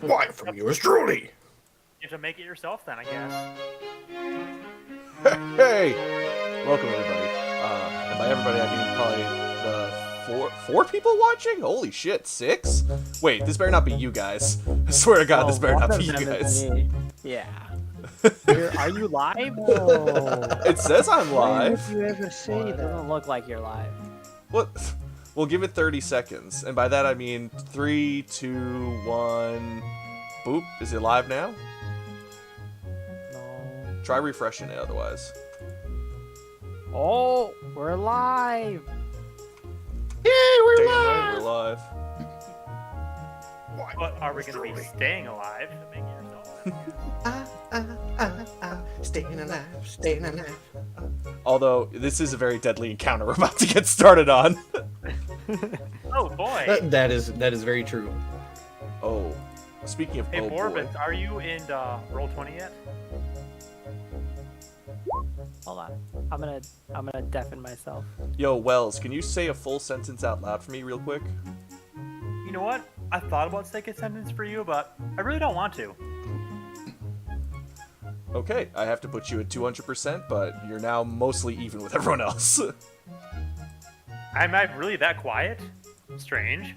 Why, from yours truly. You have to make it yourself then, I guess. Hey, welcome everybody. And by everybody, I mean probably the four people watching. Holy shit, 6? Wait, this better not be you guys. I swear to God, this better one not of be you them is guys. me. Yeah. Are you live? No. It says I'm Why live. would you ever say that? Doesn't look like you're live. What? We'll give it 30 seconds, and by that I mean 3, 2, 1. Boop. Is it live now? No. Try refreshing it otherwise. Oh, we're live. Yay, we're Damn live. right, we're live. Why, But are we from going to be yours staying alive to make it yourself then? Staying alive, staying alive. Although, this is a very deadly encounter we're about to get started on. Oh boy! That is very true. Oh. Speaking of Hey oh boy. Borbins, are you in roll 20 yet? Hold on. I'm gonna deafen myself. Yo, Wells, can you say a full sentence out loud for me real quick? You know what? I thought about taking a sentence for you, but I really don't want to. Okay, I have to put you at 200%, but you're now mostly even with everyone else. Am I really that quiet? Strange.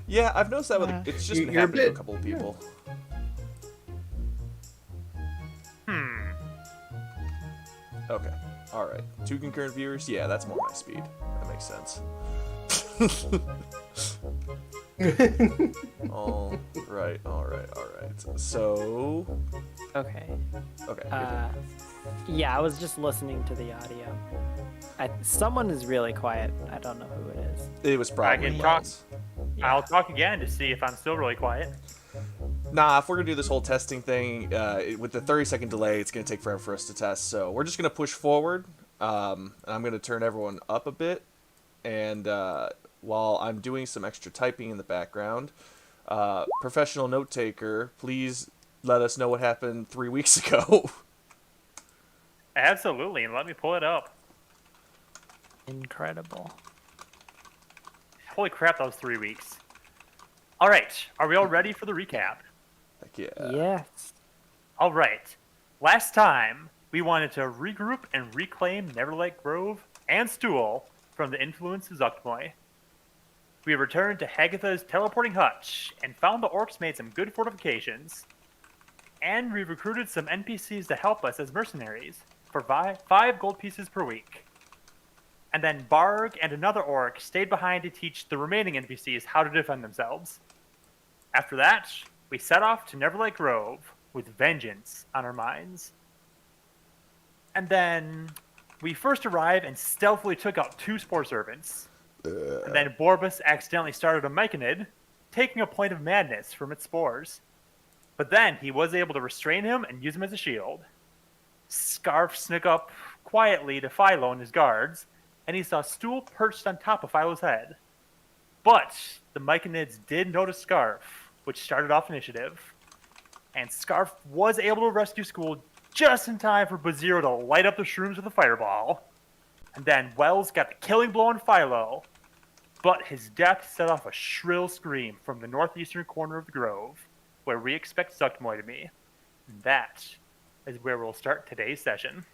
Yeah, I've noticed that with it's just been You're a happening to a bit- couple of people. Okay, alright. 2 concurrent viewers? Yeah, that's more my speed. That makes sense. Alright. So... Okay. Okay. Yeah, I was just listening to the audio. Someone is really quiet. I don't know who it is. It was probably can talk. Wells. Yeah. I'll talk again to see if I'm still really quiet. Nah, if we're gonna do this whole testing thing, with the 30-second delay, it's gonna take forever for us to test. So we're just gonna push forward. And I'm gonna turn everyone up a bit. And while I'm doing some extra typing in the background, professional note taker, please let us know what happened 3 weeks ago. Absolutely, and let me pull it up. Incredible. Holy crap, that was 3 weeks. All right, are we all ready for the recap? Heck yeah. Yes. All right. Last time, we wanted to regroup and reclaim Neverlight Grove and Stool from the influence of Zuggtmoy. We returned to Hagatha's teleporting hutch and found the orcs made some good fortifications. And we recruited some NPCs to help us as mercenaries for 5 gold pieces per week. And then Barg and another orc stayed behind to teach the remaining NPCs how to defend themselves. After that, we set off to Neverlight Grove with vengeance on our minds. And then we first arrived and stealthily took out 2 spore servants. And then Borbus accidentally started a Myconid, taking a point of madness from its spores. But then he was able to restrain him and use him as a shield. Scarf snuck up quietly to Philo and his guards, and he saw Stool perched on top of Philo's head. But the Myconids did notice Scarf, which started off initiative. And Scarf was able to rescue Stool just in time for Baziro to light up the shrooms with a fireball. And then Wells got the killing blow on Philo, but his death set off a shrill scream from the northeastern corner of the grove, where we expect Zuggtmoy to be. And that is where we'll start today's session.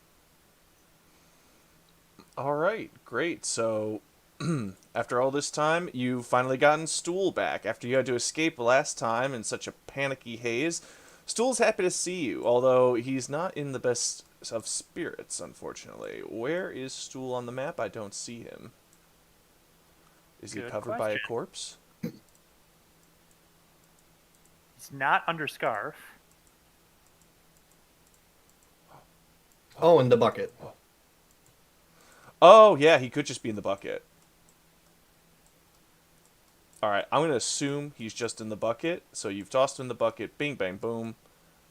Alright, great. So, after all this time, you've finally gotten Stool back. After you had to escape last time in such a panicky haze, Stool's happy to see you, although he's not in the best of spirits, unfortunately. Where is Stool on the map? I don't see him. Is he Good covered by a question. corpse? It's not under Scarf. Oh, in the bucket. Oh, yeah, he could just be in the bucket. Alright, I'm going to assume he's just in the bucket. So you've tossed him in the bucket. Bing, bang, boom.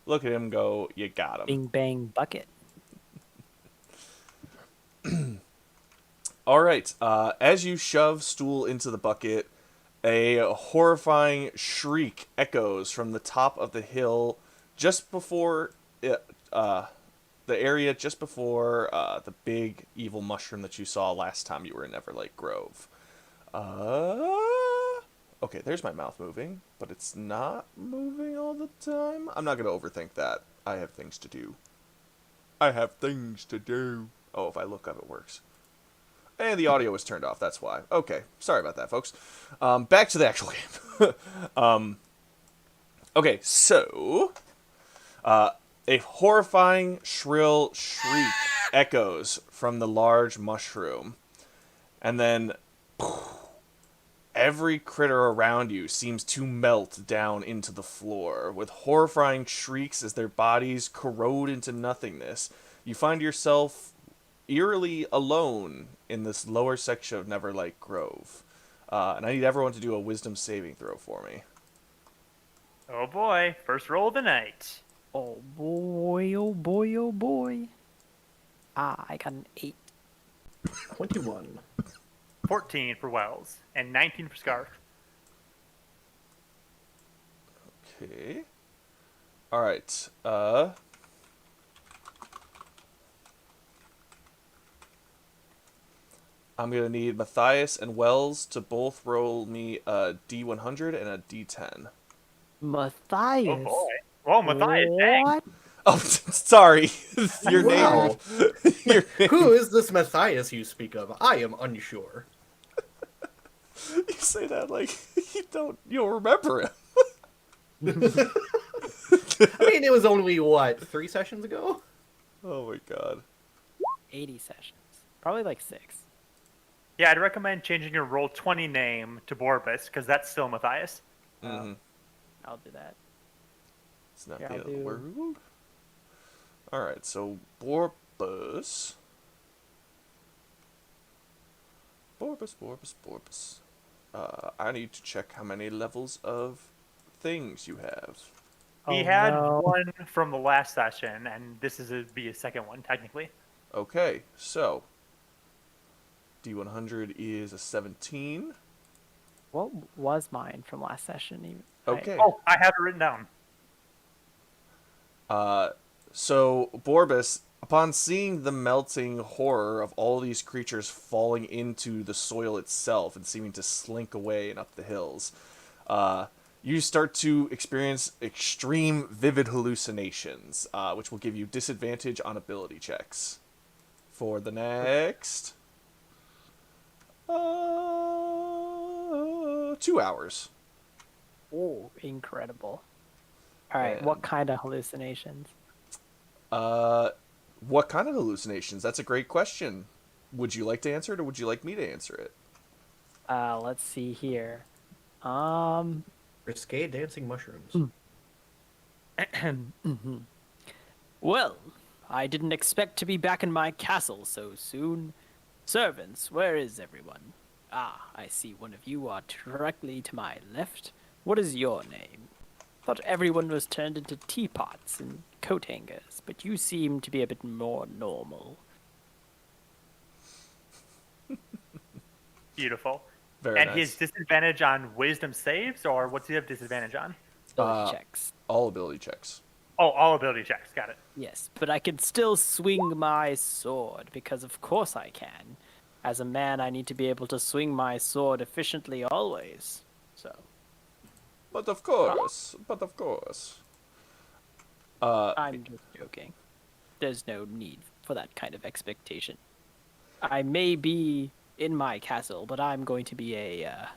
Look at him go. You got him. Bing bang bucket. Alright, as you shove Stool into the bucket, a horrifying shriek echoes from the top of the hill just before the area just before the big evil mushroom that you saw last time you were in Neverlight Grove. Okay, there's my mouth moving, but it's not moving all the time. I'm not going to overthink that. I have things to do. I have things to do. Oh, if I look up, it works. And the audio was turned off, that's why. Okay, sorry about that, folks. Back to the actual game. Okay, so... a horrifying, shrill shriek echoes from the large mushroom. And then... every critter around you seems to melt down into the floor, with horrifying shrieks as their bodies corrode into nothingness. You find yourself eerily alone in this lower section of Neverlight Grove. And I need everyone to do a wisdom saving throw for me. Oh boy, first roll of the night. Oh boy, oh boy, oh boy. I got an 8. 21. 14 for Wells, and 19 for Scarf. Okay. Alright, I'm gonna need Matthias and Wells to both roll me a D100 and a D10. Matthias. Oh boy. Well, Matthias, dang. What? Oh, sorry. Your Wow. name. Your name. Who is this Matthias you speak of? I am unsure. You say that like you'll remember him. I mean, it was only, what, 3 sessions ago? Oh my god. 80 sessions. Probably like 6. Yeah, I'd recommend changing your roll 20 name to Borbus, because that's still Matthias. Mm-hmm. I'll do that. It's not Yeah, the I'll end of the do- world. Alright, so Borbus. Borbus. I need to check how many levels of things you have. He Oh, had no. one from the last session, and this is be his second one, technically. Okay, so D100 is a 17. What was mine from last session? Even? Okay. Oh, I have it written down. So Borbus, upon seeing the melting horror of all these creatures falling into the soil itself and seeming to slink away and up the hills, you start to experience extreme vivid hallucinations, which will give you disadvantage on ability checks for the next 2 hours. Oh, incredible. All right, what And- kind of hallucinations? What kind of hallucinations? That's a great question. Would you like to answer it, or would you like me to answer it? Let's see here. Risque dancing mushrooms. Well, I didn't expect to be back in my castle so soon. Servants, where is everyone? Ah, I see one of you are directly to my left. What is your name? Thought everyone was turned into teapots and coat hangers, but you seem to be a bit more normal. Beautiful. Very And nice. his disadvantage on wisdom saves, or what's he have disadvantage on? Ability checks. All ability checks. Oh, all ability checks. Got it. Yes, but I can still swing my sword, because of course I can. As a man, I need to be able to swing my sword efficiently always. So, But of course. I'm just joking. There's no need for that kind of expectation. I may be in my castle, but I'm going to be a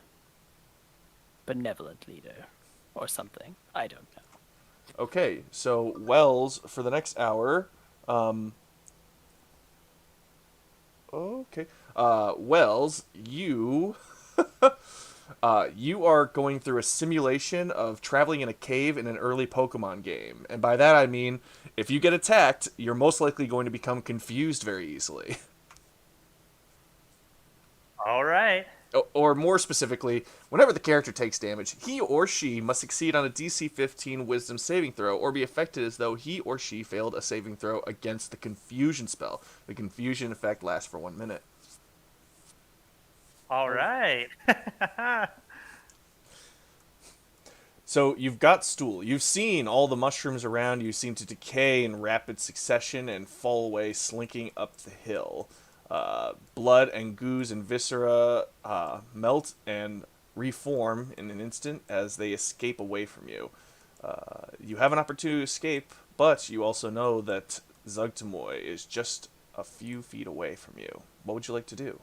benevolent leader or something. I don't know. Okay, so Wells for the next hour. Okay. Wells, you you are going through a simulation of traveling in a cave in an early Pokemon game. And by that I mean, if you get attacked, you're most likely going to become confused very easily. All right. Or more specifically, whenever the character takes damage, he or she must succeed on a DC 15 Wisdom saving throw, or be affected as though he or she failed a saving throw against the Confusion spell. The Confusion effect lasts for 1 minute. All right. So you've got Stool. You've seen all the mushrooms around you seem to decay in rapid succession and fall away, slinking up the hill. Blood and goos and viscera melt and reform in an instant as they escape away from you. You have an opportunity to escape, but you also know that Zuggtmoy is just a few feet away from you. What would you like to do?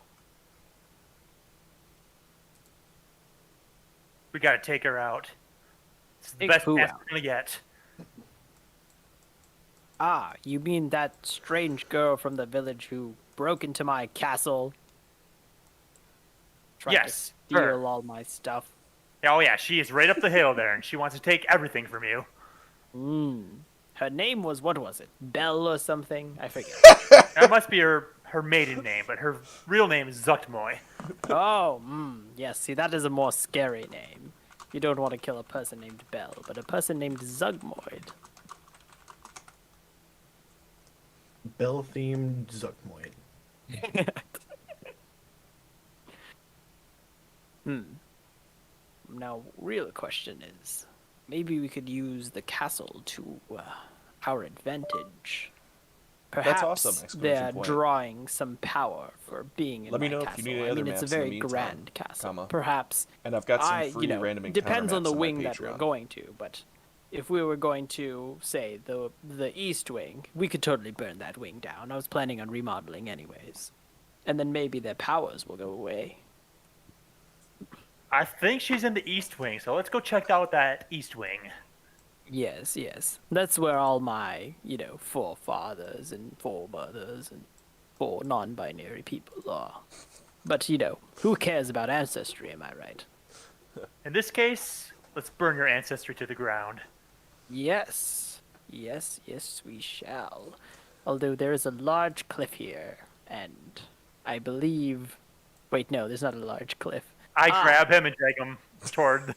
We gotta take her out. It's the Take best who pass out? we're gonna get. Ah, you mean that strange girl from the village who broke into my castle? Tried Yes, to her. steal all my stuff. Oh yeah, she is right up the hill there, and she wants to take everything from you. Her name was, what was it? Belle or something? I forget. That must be her maiden name, but her real name is Zuggtmoy. Oh, yes, see, that is a more scary name. You don't want to kill a person named Belle, but a person named Zuggtmoy. Bell-themed Zuggtmoy. Now, real question is, maybe we could use the castle to our advantage. Perhaps awesome! Exclamation they're point. drawing some power for being in Let me my know if castle. you need any I other mean, it's a maps in the very meantime, grand castle. comma. Perhaps And I've got some I, free random encounter depends on maps the my wing that we're Patreon. going to, but if we were going to, say, the east wing, we could totally burn that wing down. I was planning on remodeling anyways. And then maybe their powers will go away. I think she's in the East Wing, so let's go check out that East Wing. Yes, yes. That's where all my, forefathers and foremothers and four non-binary people are. But, who cares about ancestry, am I right? In this case, let's burn your ancestry to the ground. Yes. Yes, yes, we shall. Although there is a large cliff here, and I believe... Wait, no, there's not a large cliff. I grab him and drag him toward...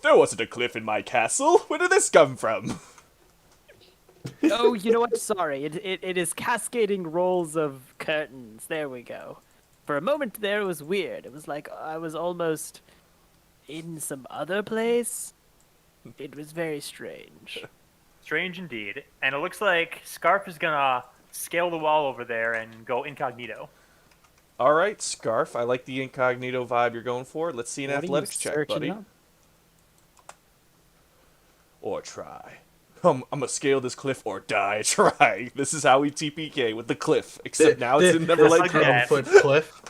There wasn't a cliff in my castle. Where did this come from? Oh, you know what? Sorry. It is cascading rolls of curtains. There we go. For a moment there, it was weird. It was like I was almost in some other place. It was very strange. Strange indeed. And it looks like Scarf is gonna scale the wall over there and go incognito. All right, Scarf. I like the incognito vibe you're going for. Let's see an What are you athletics check, searching buddy. up? Or try. I'm gonna scale this cliff or die trying. This is how we TPK with the cliff. Except now it's in Neverlight This- Grove. 10-foot cliff.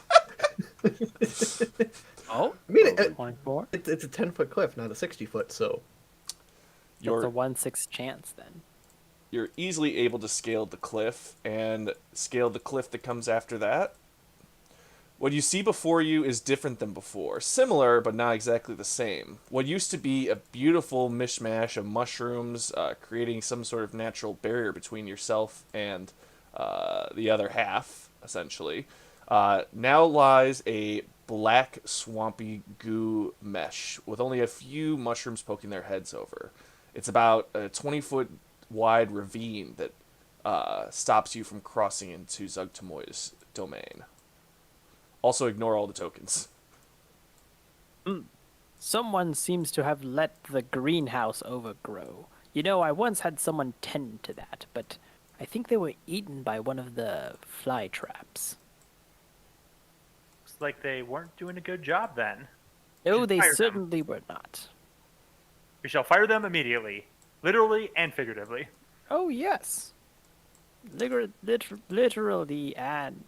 Oh, I mean, 0.4. it's a 10-foot cliff, not a 60-foot, so... It's a You're 1/6 chance then. you're easily able to scale the cliff and scale the cliff that comes after that. What you see before you is different than before. Similar, but not exactly the same. What used to be a beautiful mishmash of mushrooms, creating some sort of natural barrier between yourself and the other half, essentially, now lies a black, swampy goo mesh with only a few mushrooms poking their heads over. It's about a 20-foot wide ravine that stops you from crossing into Zuggtmoy's domain. Also, ignore all the tokens. Someone seems to have let the greenhouse overgrow. I once had someone tend to that, but I think they were eaten by one of the fly traps. Looks like they weren't doing a good job then. No, Should they fire them. certainly were not. We shall fire them immediately. Literally and figuratively. Oh, yes. Literally and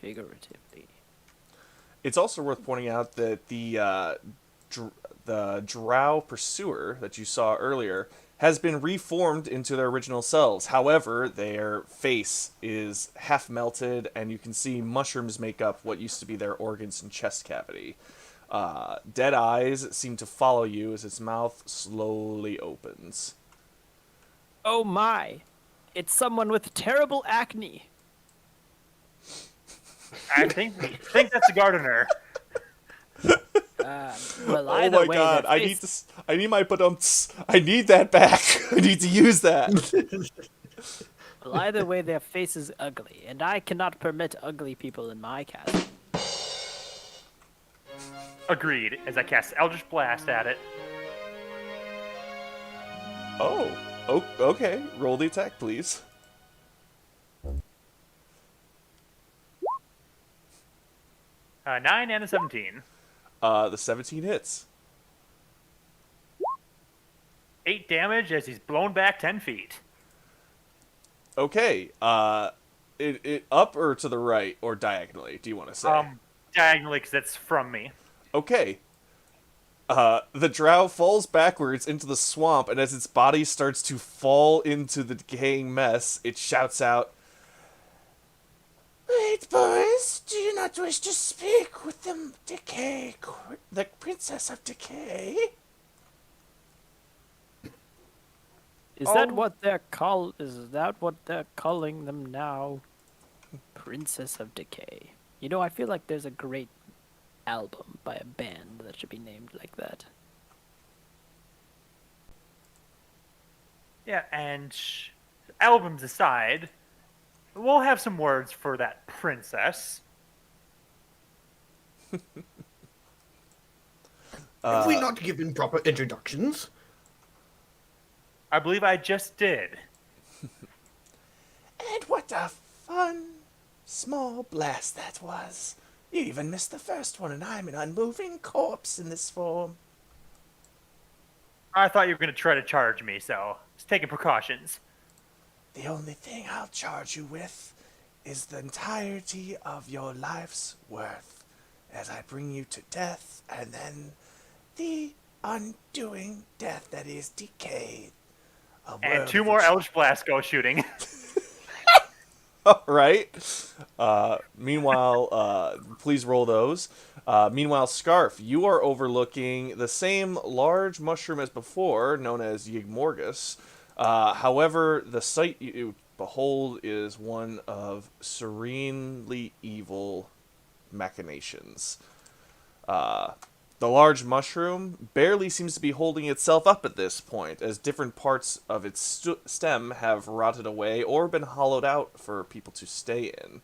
figuratively. It's also worth pointing out that the drow pursuer that you saw earlier has been reformed into their original selves. However, their face is half melted, and you can see mushrooms make up what used to be their organs and chest cavity. Dead eyes seem to follow you as its mouth slowly opens. Oh my! It's someone with terrible acne. I think that's a gardener. Well, Oh either my way, god, their I face- need my badumts. I need that back. I need to use that. Well, either way, their face is ugly, and I cannot permit ugly people in my castle. Agreed, as I cast Eldritch Blast at it. Oh, okay. Roll the attack, please. A 9 and a 17. The 17 hits. 8 damage as he's blown back 10 feet. Okay. It up or to the right or diagonally? Do you want to say? Diagonally, because it's from me. Okay. The drow falls backwards into the swamp, and as its body starts to fall into the decaying mess, it shouts out, "Wait, boys, do you not wish to speak with the the Princess of Decay?" Is that what they're calling them now? Princess of Decay. You know, I feel like there's a great album by a band that should be named like that. Yeah, and albums aside, we'll have some words for that princess. Have we not given proper introductions? I believe I just did. And what a fun, small blast that was. You even missed the first one, and I'm an unmoving corpse in this form. I thought you were going to try to charge me, so just taking precautions. The only thing I'll charge you with is the entirety of your life's worth, as I bring you to death, and then the undoing death that is decay. And 2 more Eldritch Blast go shooting. All right. Meanwhile, please roll those. Meanwhile, Scarf, you are overlooking the same large mushroom as before, known as Yigmorgus. However, the sight you behold is one of serenely evil machinations. The large mushroom barely seems to be holding itself up at this point, as different parts of its stem have rotted away or been hollowed out for people to stay in.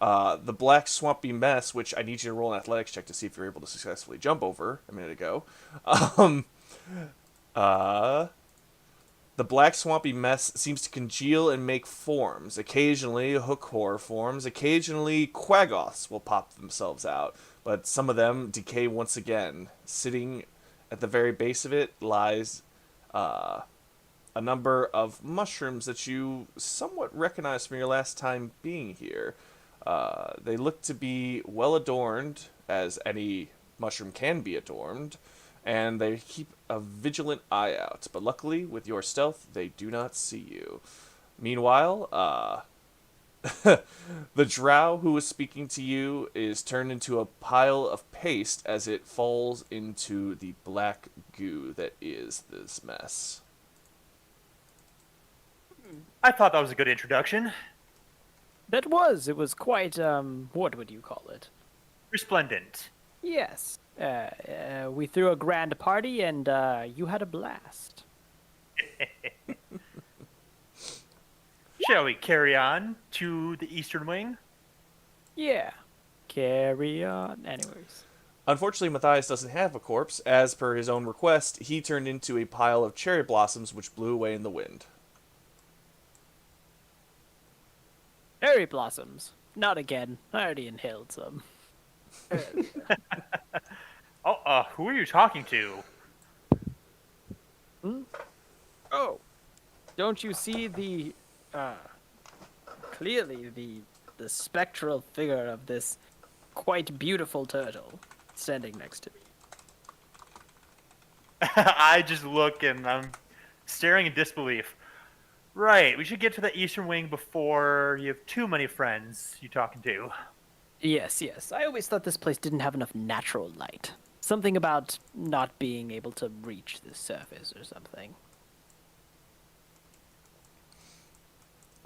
The black swampy mess, which I need you to roll an athletics check to see if you're able to successfully jump over a minute ago. The black swampy mess seems to congeal and make forms. Occasionally, hook-horror forms. Occasionally, quaggoths will pop themselves out. But some of them decay once again. Sitting at the very base of it lies a number of mushrooms that you somewhat recognize from your last time being here. They look to be well adorned, as any mushroom can be adorned, and they keep a vigilant eye out. But luckily, with your stealth, they do not see you. Meanwhile, the drow who is speaking to you is turned into a pile of paste as it falls into the black goo that is this mess. I thought that was a good introduction. It was quite, what would you call it? Resplendent. Yes. We threw a grand party and, you had a blast. Shall we carry on to the eastern wing? Yeah. Carry on. Anyways. Unfortunately, Matthias doesn't have a corpse. As per his own request, he turned into a pile of cherry blossoms which blew away in the wind. Cherry blossoms. Not again. I already inhaled some. Who are you talking to? Oh. Don't you see the, clearly the spectral figure of this quite beautiful turtle standing next to me? I just look and I'm staring in disbelief. Right, we should get to the eastern wing before you have too many friends you talking to. Yes. I always thought this place didn't have enough natural light. Something about not being able to reach the surface or something.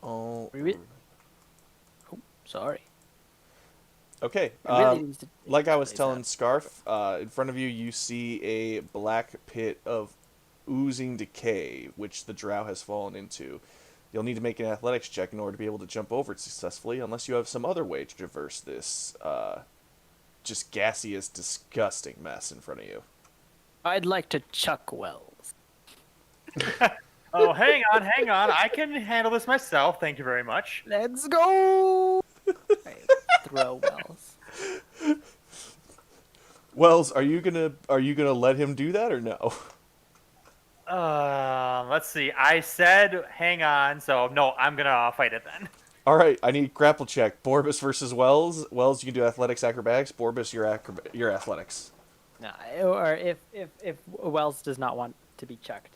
Oh. Oh, sorry. Okay. It really needs to Like I was place telling that. Scarf, in front of you, you see a black pit of oozing decay, which the drow has fallen into. You'll need to make an athletics check in order to be able to jump over it successfully, unless you have some other way to traverse this just gaseous, disgusting mess in front of you. I'd like to chuck wells. Oh, hang on. I can handle this myself. Thank you very much. Let's go! I throw wells. Wells, are you gonna let him do that or no? Let's see. I said hang on, so no, I'm gonna fight it then. All right, I need grapple check. Borbus versus Wells. Wells, you can do athletics, acrobatics. Borbus, your athletics. No, or if Wells does not want to be chucked,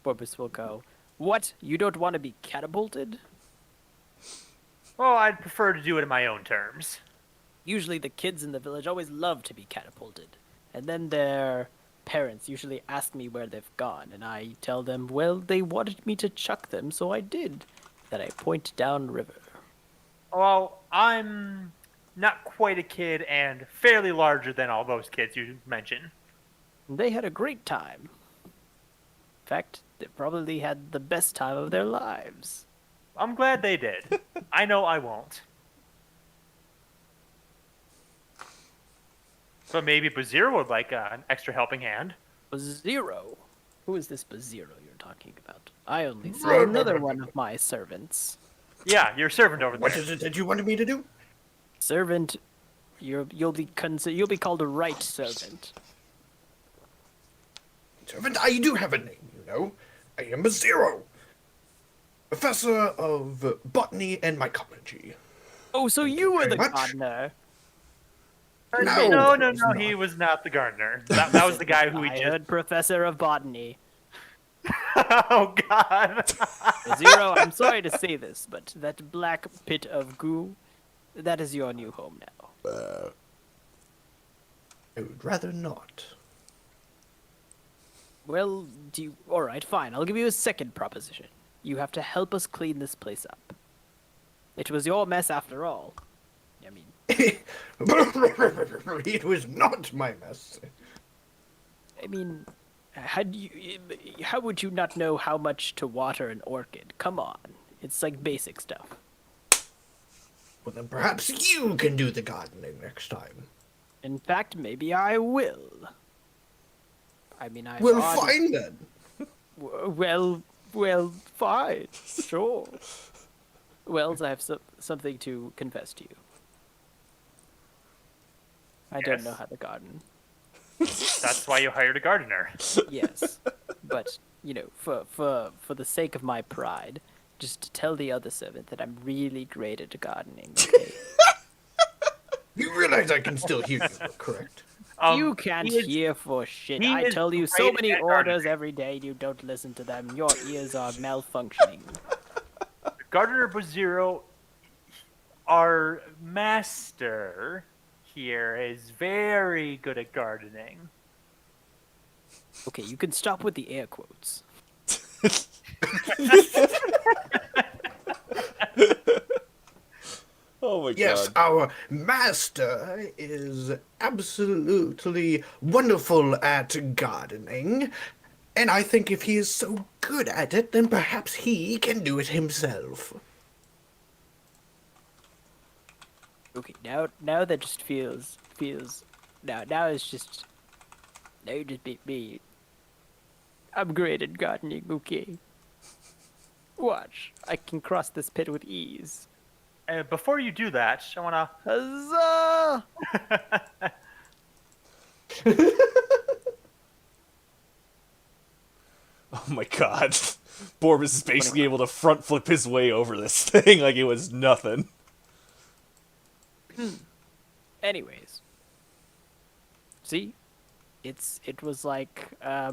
Borbus will go. What? You don't want to be catapulted? Well, I'd prefer to do it in my own terms. Usually the kids in the village always love to be catapulted, and then their parents usually ask me where they've gone, and I tell them, well, they wanted me to chuck them, so I did. Then I point down river. Well, I'm not quite a kid and fairly larger than all those kids you mentioned. They had a great time. In fact, they probably had the best time of their lives. I'm glad they did. I know I won't. But maybe Bazir would like an extra helping hand. Baziro? Who is this Baziro you're talking about? I only saw another one of my servants. Yeah, your servant over there. What is it that you wanted me to do? Servant, you'll be called a right servant. Servant, I do have a name, you know. I am a Zero. Professor of Botany and Mycology. Oh, so you were very the much. gardener. No, No, he was not the gardener. That was the guy who we I just... heard Professor of Botany. Oh, God. Zero, I'm sorry to say this, but that black pit of goo, that is your new home now. I would rather not. Well, alright, fine. I'll give you a second proposition. You have to help us clean this place up. It was your mess after all. I mean, It was not my mess. how would you not know how much to water an orchid? Come on. It's like basic stuff. Well, then perhaps you can do the gardening next time. In fact, maybe I will. Well, fine then. Well, fine. Sure. Wells, I have something to confess to you. I don't Yes? know how to garden. That's why you hired a gardener. Yes, but for the sake of my pride, just tell the other servant that I'm really great at gardening. Okay? You realize I can still hear you, correct? You can't he is- hear for shit. he I is tell you so great many at orders gardening. every day. You don't listen to them. Your ears are malfunctioning. Gardener Baziro, our master here, is very good at gardening. Okay, you can stop with the air quotes. Oh my Yes, god. our master is absolutely wonderful at gardening. And I think if he is so good at it, then perhaps he can do it himself. Okay, now that just feels now it's just now you just beat me. I'm great at gardening, okay? Watch, I can cross this pit with ease. Before you do that, I want to... Huzzah! Oh my god. Borbus is basically able to front flip his way over this thing like it was nothing. Anyways, see, it was like a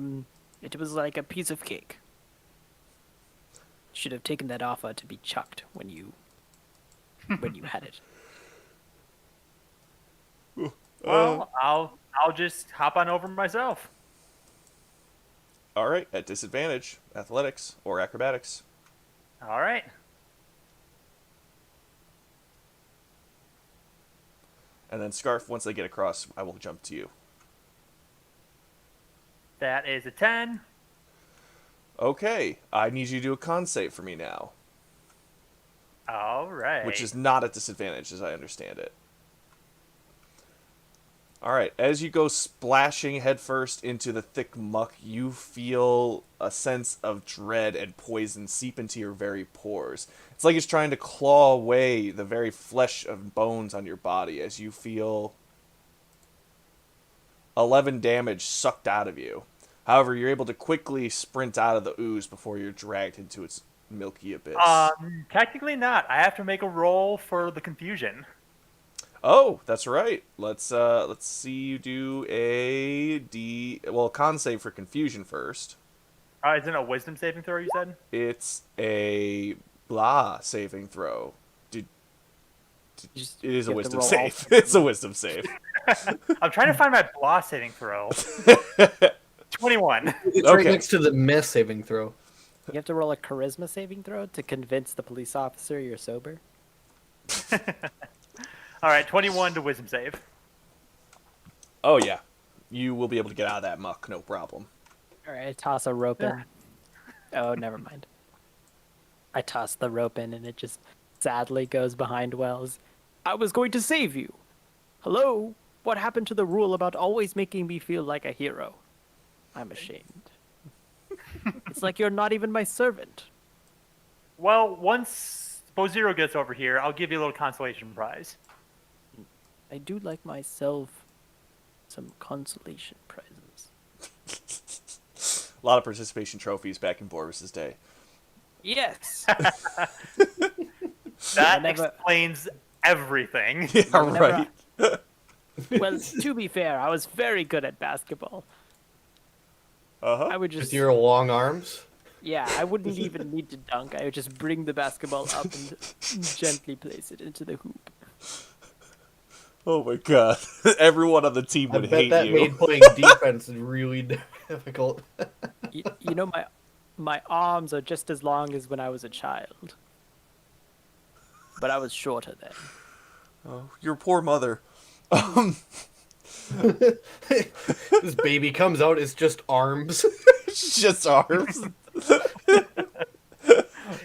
piece of cake. Should have taken that offer to be chucked when you had it. Well, I'll just hop on over myself. Alright, at disadvantage. Athletics or acrobatics. All right. And then Scarf, once they get across, I will jump to you. That is a 10. Okay, I need you to do a con save for me now. All right. Which is not at disadvantage, as I understand it. Alright, as you go splashing headfirst into the thick muck, you feel a sense of dread and poison seep into your very pores. It's like it's trying to claw away the very flesh and bones on your body as you feel 11 damage sucked out of you. However, you're able to quickly sprint out of the ooze before you're dragged into its milky abyss. Technically not. I have to make a roll for the confusion. Oh, that's right. Let's see you do con save for confusion first. Isn't it a wisdom saving throw, you said? It's a blah saving throw. It is a wisdom save. It's a wisdom save. I'm trying to find my blah saving throw. 21. It's right next to the miss saving throw. You have to roll a charisma saving throw to convince the police officer you're sober. All right, 21 to wisdom save. Oh yeah, you will be able to get out of that muck, no problem. All right, I toss a rope in. Oh, never mind. I toss the rope in, and it just sadly goes behind Wells. I was going to save you. Hello? What happened to the rule about always making me feel like a hero? I'm ashamed. It's like you're not even my servant. Well, once Bozero gets over here, I'll give you a little consolation prize. I do like myself some consolation prizes. A lot of participation trophies back in Boris's day. Yes. That explains everything. Yeah, right. Well, to be fair, I was very good at basketball. Uh-huh. I would just With your long arms? Yeah, I wouldn't even need to dunk. I would just bring the basketball up and gently place it into the hoop. Oh my god. Everyone on the team I would bet hate that you. made playing defense really difficult. You know, my arms are just as long as when I was a child. But I was shorter then. Oh, your poor mother. This baby comes out, it's just arms. It's just arms.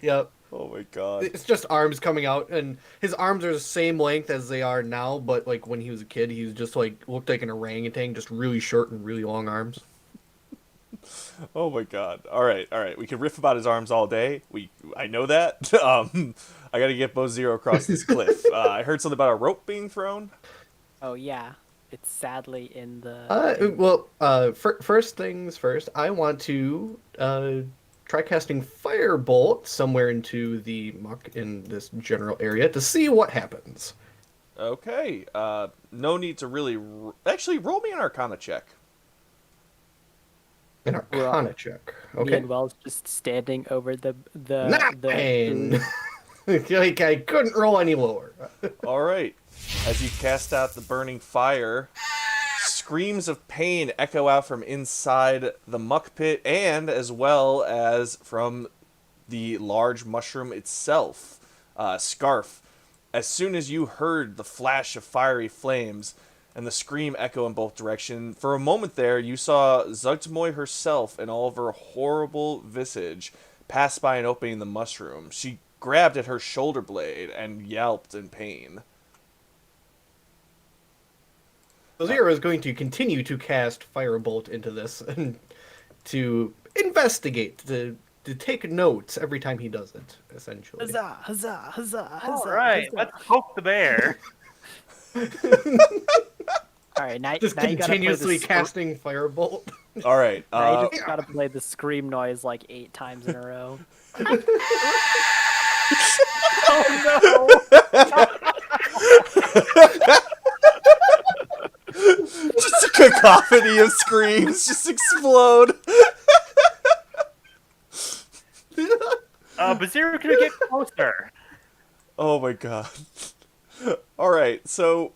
Yep. Oh my god. It's just arms coming out, and his arms are the same length as they are now, but like when he was a kid, he was just like looked like an orangutan, just really short and really long arms. Oh my god. All right. We can riff about his arms all day. I know that. I got to get Bozero across this cliff. I heard something about a rope being thrown. Oh yeah, it's sadly in the. First things first, I want to try casting Firebolt somewhere into the muck in this general area to see what happens. Okay. No need to really. Actually, roll me an Arcana check. An Arcana check. Me Okay. and Wells just standing over the Nine. Like I couldn't roll any lower. All right. As you cast out the burning fire, screams of pain echo out from inside the muck pit and as well as from the large mushroom itself, Scarf. As soon as you heard the flash of fiery flames and the scream echo in both directions, for a moment there you saw Zuggtmoy herself in all of her horrible visage pass by an opening in the mushroom. She grabbed at her shoulder blade and yelped in pain. Zero is going to continue to cast Firebolt into this and to investigate, to take notes every time he does it, essentially. Huzzah! Huzzah! Huzzah! Huzzah! All right, huzzah. let's poke the bear. All right, now, Just now you gotta play continuously the casting Firebolt. All right. Now you just gotta play the scream noise like 8 times in a row. Oh Just a cacophony of screams just explode. no! Bozero could get closer. Oh my god. All right, so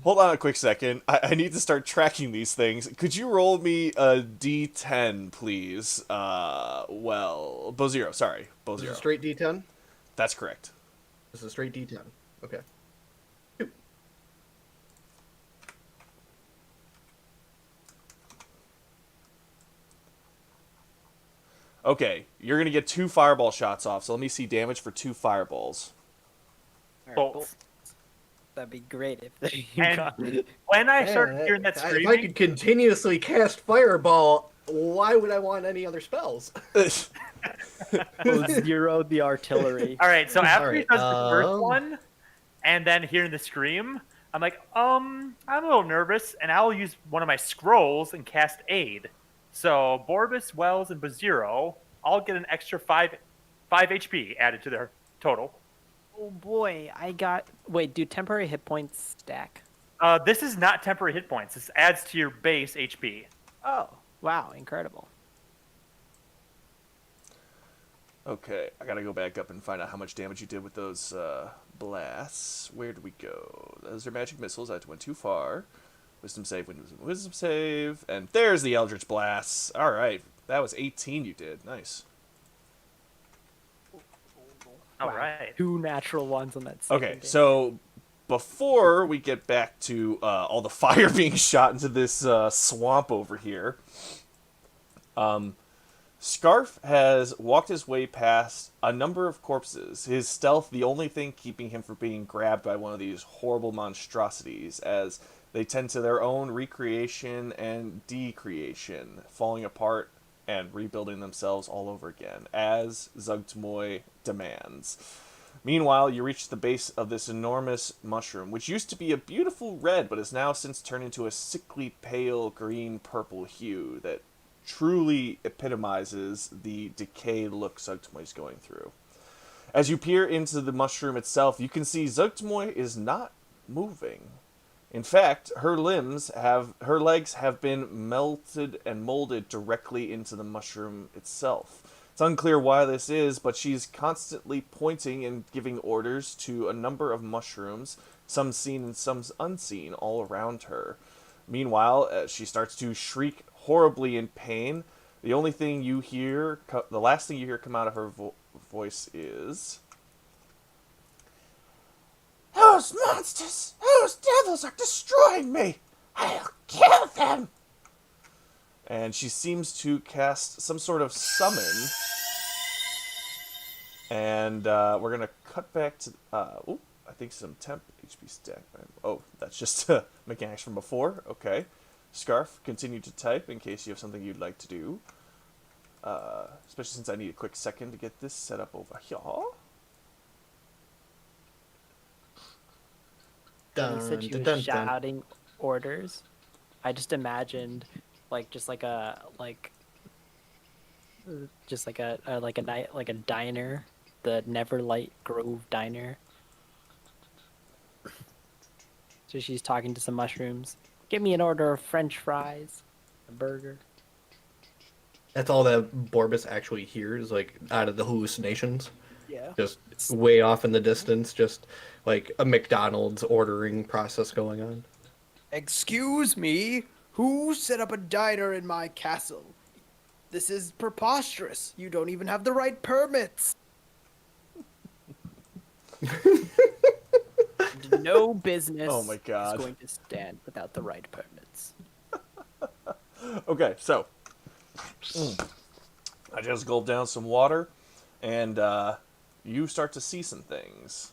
hold on a quick second. I need to start tracking these things. Could you roll me a D10, please? Bozero, sorry. This is a Bozero. straight D10? That's correct. This is a straight D10. Okay. Okay, you're going to get 2 fireball shots off, so let me see damage for 2 fireballs. All right, Bolts. That'd be great if they And got when I started hearing that If I screaming, could continuously cast Fireball, why would I want any other spells? Zero the artillery. all right. So after he Alright, does the first one, and then hearing the scream, I'm like, I'm a little nervous, and I'll use one of my scrolls and cast Aid. So Borbus, Wells, and Baziro all get an extra five HP added to their total. Oh boy, I got. Wait, do temporary hit points stack? This is not temporary hit points. This adds to your base HP. Oh, wow, incredible. Okay, I gotta go back up and find out how much damage you did with those blasts. Where did we go? Those are magic missiles. I went too far. Wisdom save, wisdom save. And there's the Eldritch Blasts. Alright, that was 18 you did. Nice. All Wow, right. 2 natural ones on that second Okay, game. so before we get back to all the fire being shot into this swamp over here, Scarf has walked his way past a number of corpses, his stealth the only thing keeping him from being grabbed by one of these horrible monstrosities, as they tend to their own recreation and decreation, falling apart and rebuilding themselves all over again, as Zuggtmoy demands. Meanwhile, you reach the base of this enormous mushroom, which used to be a beautiful red, but has now since turned into a sickly pale green-purple hue that truly epitomizes the decay look Zuggtmoy's going through. As you peer into the mushroom itself, you can see Zuggtmoy is not moving. In fact, her legs have been melted and molded directly into the mushroom itself. It's unclear why this is, but she's constantly pointing and giving orders to a number of mushrooms, some seen and some unseen, all around her. Meanwhile, as she starts to shriek horribly in pain, the last thing you hear come out of her voice is, "Those monsters, those devils are destroying me! I'll kill them!" And she seems to cast some sort of summon. And we're going to cut back to... I think some temp HP stack. Oh, that's just mechanics from before. Okay. Scarf, continue to type in case you have something you'd like to do. Especially since I need a quick second to get this set up over here. When you said she was shouting orders, I just imagined just like a diner, the Neverlight Grove diner. So she's talking to some mushrooms. Give me an order of French fries, a burger. That's all that Borbus actually hears, like, out of the hallucinations. Yeah. Just way off in the distance, just like a McDonald's ordering process going on. Excuse me? Who set up a diner in my castle? This is preposterous. You don't even have the right permits. No business Oh my God. is going to stand without the right permits. Okay, so... I just gulped down some water, and you start to see some things.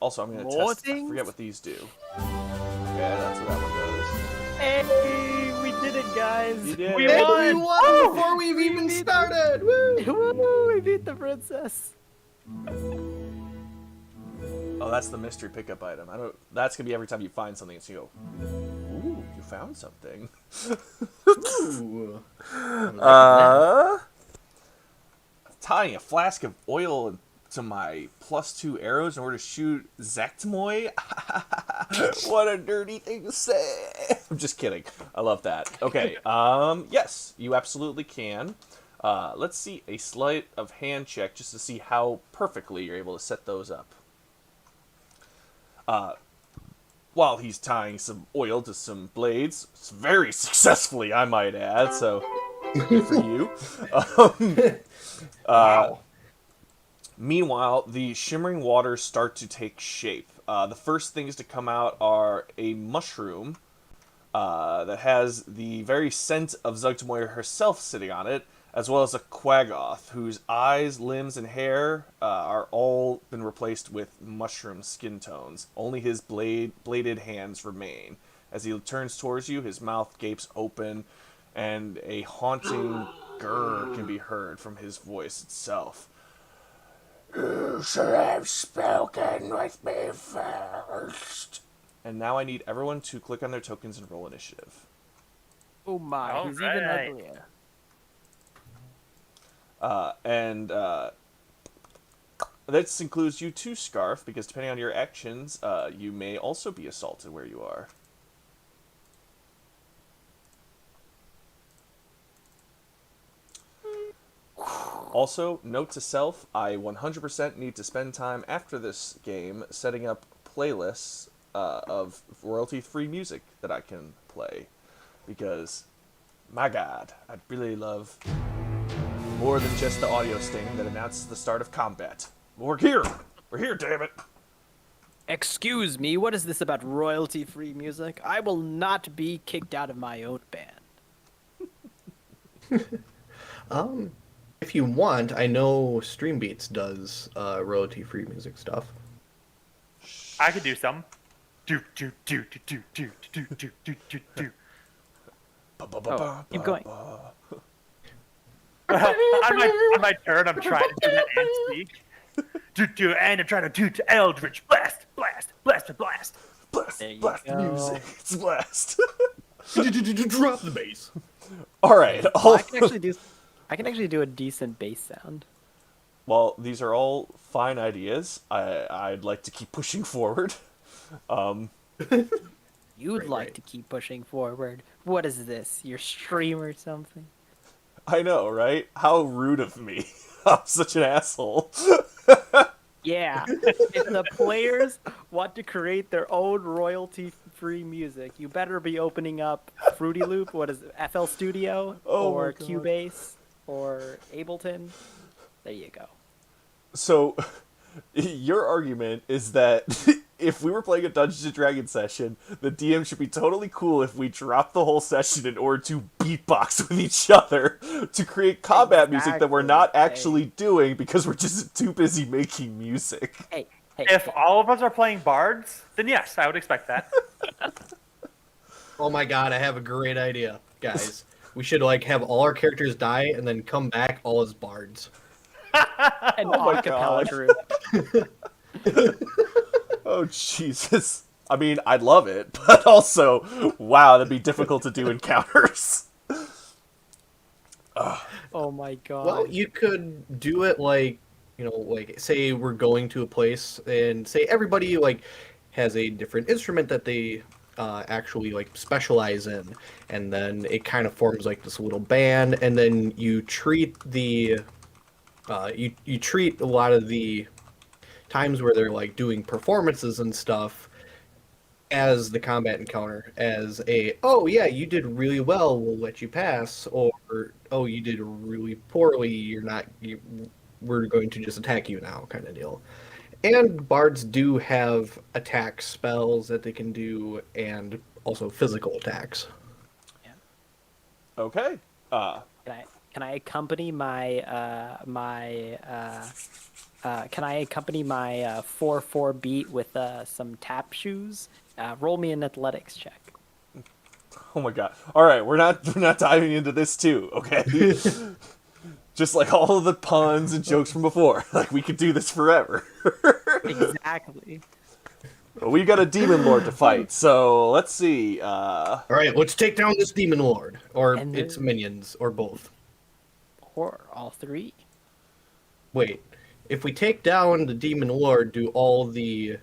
Also, I'm going to More test... I things? forget what these do. Yeah, that's what that one does. Hey, we did it, guys! You did We it. And won! we won before we've even started! Woo! Woo, we beat the princess. Oh, that's the mystery pickup item. That's gonna be every time you find something, so you go, "Ooh, you found something." Ooh. Tying a flask of oil to my +2 arrows in order to shoot Zuggtmoy. What a dirty thing to say. I'm just kidding. I love that. Okay. Yes, you absolutely can. Let's see a sleight of hand check just to see how perfectly you're able to set those up. While he's tying some oil to some blades, very successfully, I might add, so good for you. Wow. Meanwhile, the shimmering waters start to take shape. The first things to come out are a mushroom that has the very scent of Zuggtmoy herself sitting on it, as well as a Quaggoth, whose eyes, limbs, and hair are all been replaced with mushroom skin tones. Only his bladed hands remain. As he turns towards you, his mouth gapes open, and a haunting grr can be heard from his voice itself. You should have spoken with me first. And now I need everyone to click on their tokens and roll initiative. Oh my, All he's even right. uglier. This includes you too, Scarf, because depending on your actions, you may also be assaulted where you are. Also, note to self, I 100% need to spend time after this game setting up playlists of royalty-free music that I can play. Because, my god, I'd really love more than just the audio sting that announces the start of combat. We're here! We're here, damn it! Excuse me, what is this about royalty-free music? I will not be kicked out of my own band. If you want, I know Streambeats does royalty-free music stuff. I could do some. Do do do do do do do do do do do. Oh, keep going. On my turn, I'm trying to do that and speak. And I'm trying to do to Eldritch blast, blast, blast, blast. Blast, There you blast go. music. It's blast. Drop the bass. Alright, I can actually do a decent bass sound. well, these are all fine ideas. I'd like to keep pushing forward. You'd Right, like right. to keep pushing forward. What is this? Your stream or something? I know, right? How rude of me. I'm such an asshole. Yeah. If the players want to create their own royalty-free music, you better be opening up Fruity Loop, what is it, FL Studio, Oh my or God. Cubase, or Ableton. There you go. So, your argument is that if we were playing a Dungeons and Dragons session, the DM should be totally cool if we drop the whole session in order to beatbox with each other to create combat music that we're not Exactly. actually doing because we're just too busy making music. Hey, If all of us are playing bards, then yes, I would expect that. Oh my god, I have a great idea, guys. We should have all our characters die and then come back all as bards. an Oh my acapella God. group. Oh, Jesus. I mean, I'd love it, but also, wow, that'd be difficult to do encounters. Oh my god. Well, you could do it say we're going to a place and say everybody has a different instrument that they actually specialize in, and then it kind of forms this little band, and then you treat the you treat a lot of the times where they're doing performances and stuff as the combat encounter, as oh yeah, you did really well, we'll let you pass, or oh, you did really poorly, we're going to just attack you now, kind of deal. And bards do have attack spells that they can do, and also physical attacks. Okay. Can I accompany my can I accompany my 4/4 beat with some tap shoes? Roll me an athletics check. Oh my god. Alright, we're not diving into this too, okay? Just like all of the puns and jokes from before. We could do this forever. Exactly. But we got a demon lord to fight, so let's see. All right, let's take down this demon lord, or And its minions, or both. Or all three. Wait, if we take down the demon lord, do all the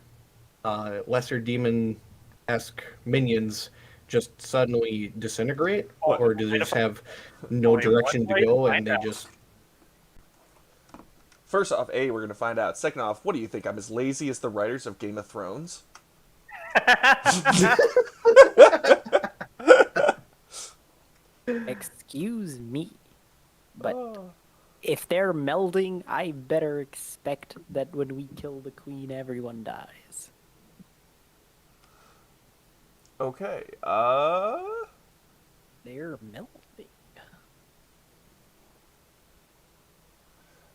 lesser demon-esque minions just suddenly disintegrate, or do they just have no Only one direction to way to go and find they out. just? First off, A, we're gonna find out. Second off, what do you think? I'm as lazy as the writers of Game of Thrones? Excuse me, but if they're melding, I better expect that when we kill the queen, everyone dies. Okay, They're melding.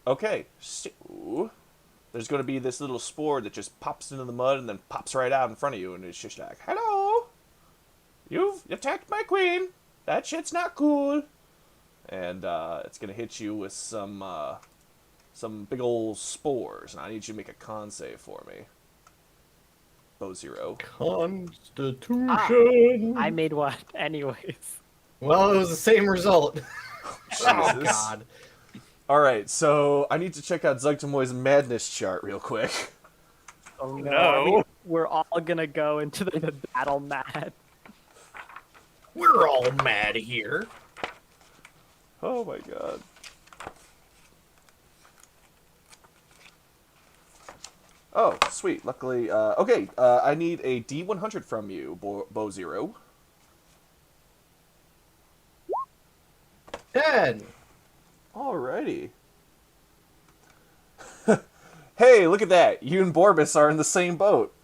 Okay, so there's going to be this little spore that just pops into the mud and then pops right out in front of you, and it's just like, hello, you've attacked my queen. That shit's not cool. And it's going to hit you with some some big old spores, and I need you to make a con save for me. Bow zero. Constitution. I made one anyways. Well, it was the same result. Oh, Jesus. God. Alright, so I need to check out Zuggtmoy's madness chart real quick. Oh no. No. We're all gonna go into the battle mad. We're all mad here. Oh my god. Oh, sweet. Luckily, okay, I need a D100 from you, Bow Zero. 10. Alrighty. Hey, look at that. You and Borbus are in the same boat.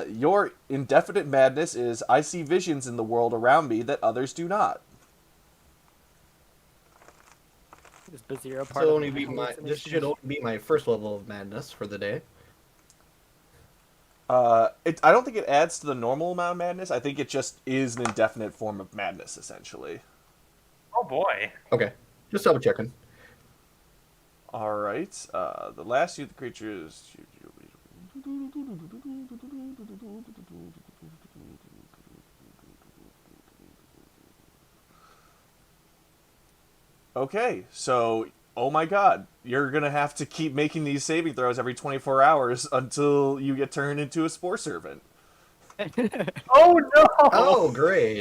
Your indefinite madness is I see visions in the world around me that others do not. Is Bazira This part will of only my be my. This hallucination? should only be my first level of madness for the day. I don't think it adds to the normal amount of madness. I think it just is an indefinite form of madness, essentially. Oh boy. Okay, just double checking. Alright, the last you the creature is... Okay, so, oh my god, you're gonna have to keep making these saving throws every 24 hours until you get turned into a spore servant. Oh no. Oh, great.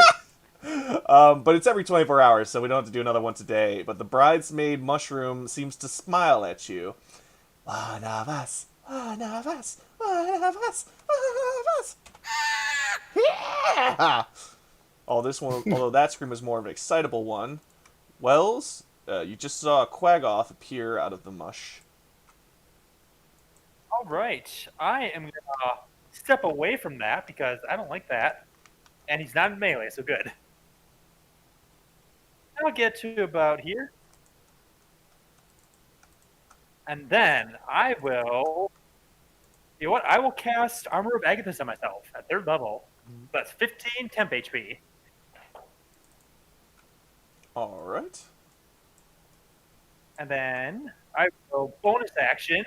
But it's every 24 hours, so we don't have to do another one today. But the bridesmaid mushroom seems to smile at you. One of us, one of us, one of us, one of us. Yeah! Oh, this one, although that scream is more of an excitable one. Wells, you just saw a Quaggoth appear out of the mush. All right. I am gonna step away from that because I don't like that, and he's not in melee, so good. I'll get to about here, and then I will. You know what? I will cast Armor of Agathis on myself at 3rd level. That's 15 temp HP. Alright. And then I will bonus action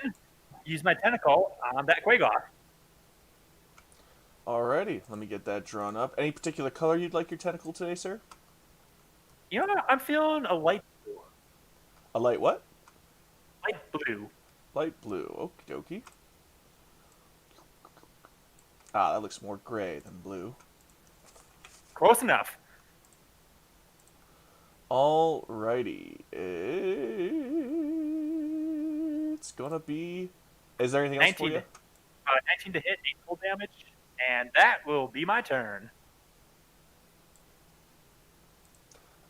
use my tentacle on that Quaggoth. Alrighty, let me get that drawn up. Any particular color you'd like your tentacle today, sir? You know what? I'm feeling a light blue. A light what? Light blue. Light blue. Okie dokie. Ah, that looks more gray than blue. Close enough. Alrighty. It's gonna be... Is there anything else for 19 you? 19 to hit, 8 full damage, and that will be my turn.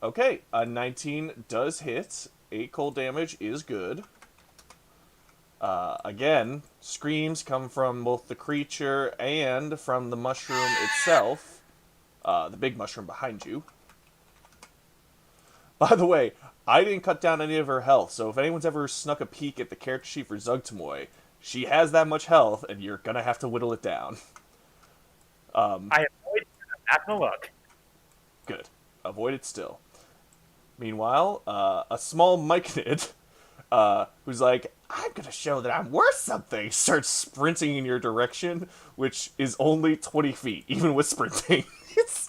Okay, a 19 does hit. 8 cold damage is good. Again, screams come from both the creature and from the mushroom itself. The big mushroom behind you. By the way, I didn't cut down any of her health, so if anyone's ever snuck a peek at the character sheet for Zuggtmoy, she has that much health, and you're gonna have to whittle it down. I avoid. I'm not gonna look. Good. Avoid it still. Meanwhile, a small myconid, who's like, I'm gonna show that I'm worth something, starts sprinting in your direction, which is only 20 feet, even with sprinting.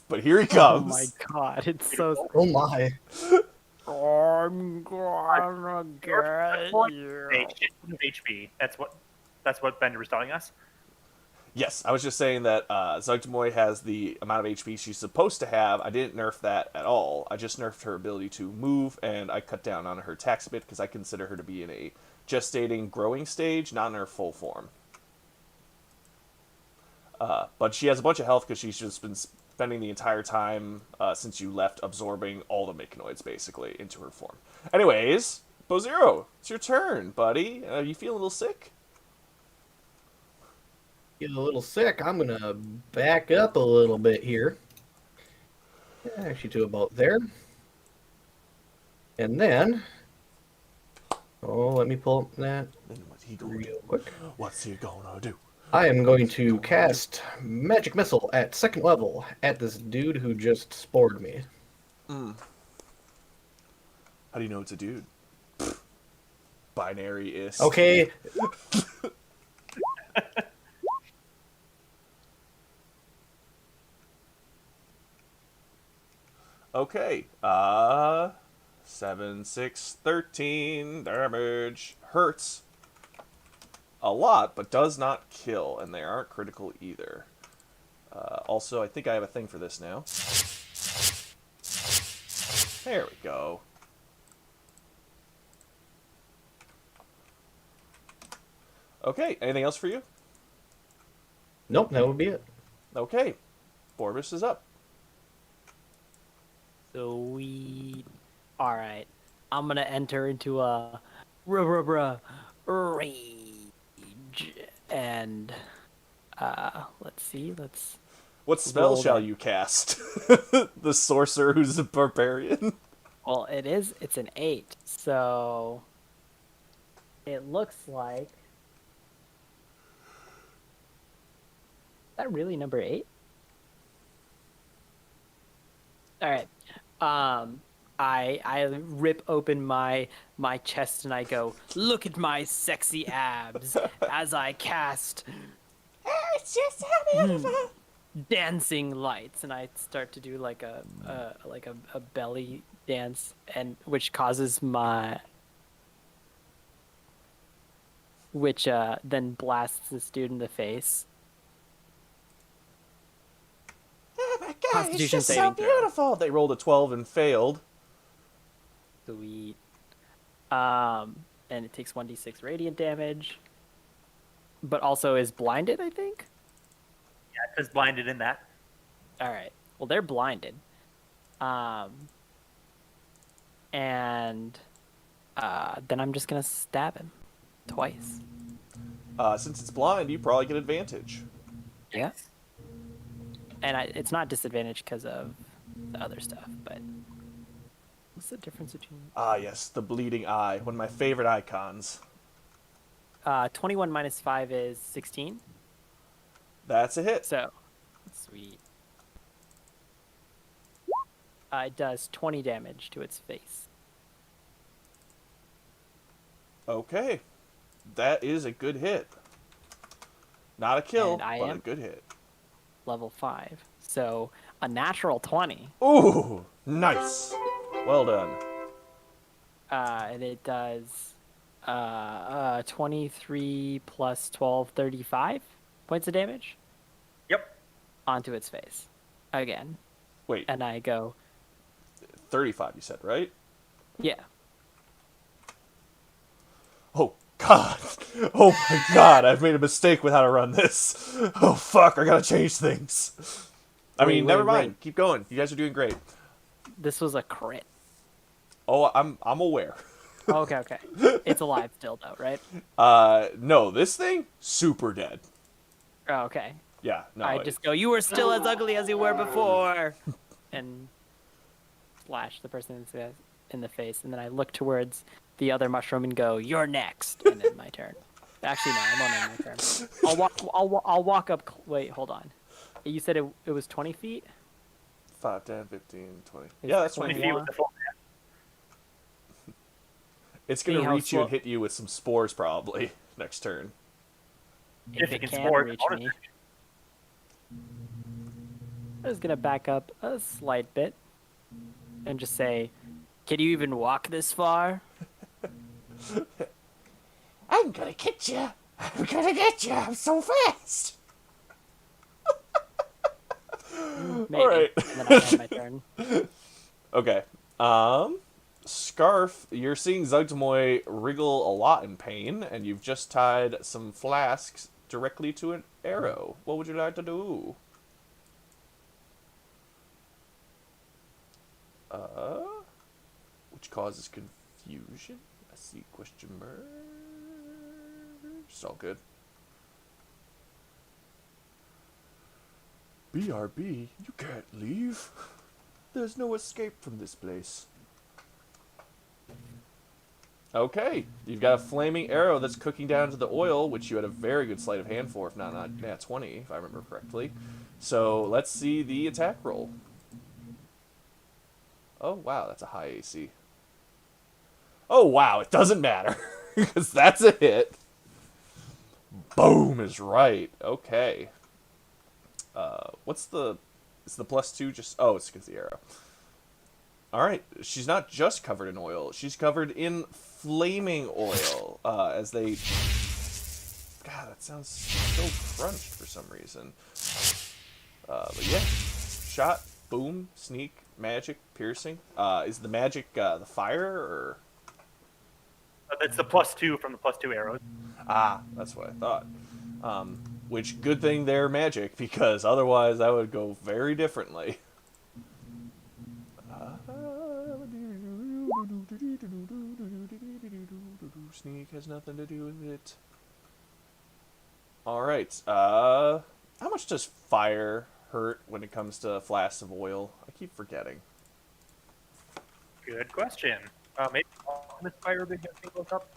But here he Oh comes. my god, it's so. Oh my. I'm gonna get you. Hey, shit of HP. That's what Bender was telling us. Yes, I was just saying that Zuggtmoy has the amount of HP she's supposed to have. I didn't nerf that at all. I just nerfed her ability to move, and I cut down on her attacks a bit because I consider her to be in a gestating, growing stage, not in her full form. But she has a bunch of health because she's just been spending the entire time since you left absorbing all the myconoids, basically, into her form. Anyways, Bozero, it's your turn, buddy. You feel a little sick? Get a little sick. I'm gonna back up a little bit here. Actually, to about there. And then, let me pull up that Then what's he gonna real do? quick. What's he gonna do? I am going to cast Magic Missile at 2nd level at this dude who just spored me. How do you know it's a dude? Binary-ist. Okay, Okay. 7, 6, 13 damage. Hurts a lot, but does not kill, and they aren't critical either. Also, I think I have a thing for this now. There we go. Okay, anything else for you? nope, that would be it. Okay, Borbus is up. Sweet. All right. I'm gonna enter into a rage, and let's see. Let's. What spell Roll shall that. you cast? The sorcerer who's a barbarian. Well, it's an 8, so it looks like. Is that really number 8? All right. I rip open my chest and I go, look at my sexy abs as I cast. It's just so beautiful. Dancing lights, and I start to do like a belly dance, and which causes my then blasts this dude in the face. Oh my god, it's Constitution just so saving throw. beautiful. They rolled a 12 and failed. Sweet. And it takes 1d6 radiant damage, but also is blinded, I think. Yeah, because blinded in that. All right. Well, they're blinded. And then I'm just gonna stab him twice. Since it's blind, you probably get advantage. Yeah. And it's not disadvantage because of the other stuff, but what's the difference between Ah, yes, the bleeding eye, one of my favorite icons. 21 minus 5 is 16? That's a hit. So, sweet. It does 20 damage to its face. Okay, that is a good hit. Not a kill, And I but a am- good hit. Level 5. So, a natural 20. Ooh, nice. Well done. And it does 23 plus 12, 35 points of damage Yep. onto its face. Again. Wait, And I go, 35 you said, right? yeah. Oh, God. Oh, my God. I've made a mistake with how to run this. Oh, fuck. I gotta change things. I mean, Wait, never wait, mind. wait. Keep going. You guys are doing great. This was a crit. Oh, I'm aware. Oh, okay, okay. It's alive still, though, right? No, this thing, super dead. Oh, okay. Yeah, no. I just go, you were still as ugly as you were before! And slash the person in the face. And then I look towards the other mushroom and go, you're next! And then my turn. Actually, no, I'm on my turn. I'll walk up. Wait, hold on. You said it was 20 feet? 5, 10, 15, 20. It's Yeah, that's 20 20. feet with the full It's gonna Seeing how reach you and slow- hit you with some spores probably next turn. If it it can can spore, reach bonus me. I'm just gonna back up a slight bit and just say, can you even walk this far? I'm gonna get you. I'm gonna get you. I'm so fast. Maybe. Alright. And then I have my turn. Okay. Scarf, you're seeing Zuggtmoy wriggle a lot in pain, and you've just tied some flasks directly to an arrow. What would you like to do? Which causes confusion. I see question mark. It's all good. BRB, you can't leave. There's no escape from this place. Okay, you've got a flaming arrow that's cooking down to the oil, which you had a very good sleight of hand for, if not 20, if I remember correctly. So let's see the attack roll. Oh wow, that's a high AC. Oh wow, it doesn't matter. because that's a hit. Boom is right. Okay. What's the... Is the +2 just... Oh, it's because the arrow. Alright, she's not just covered in oil. She's covered in flaming oil. As they... God, that sounds so crunched for some reason. But yeah. Shot, boom, sneak, magic, piercing. Is the magic the fire, or... That's the +2 from the +2 arrows. Ah, that's what I thought. Which, good thing they're magic, because otherwise that would go very differently. Sneak has nothing to do with it. Alright, how much does fire hurt when it comes to flasks of oil? I keep forgetting. Good question. Maybe Alchemist Fire would be a look up.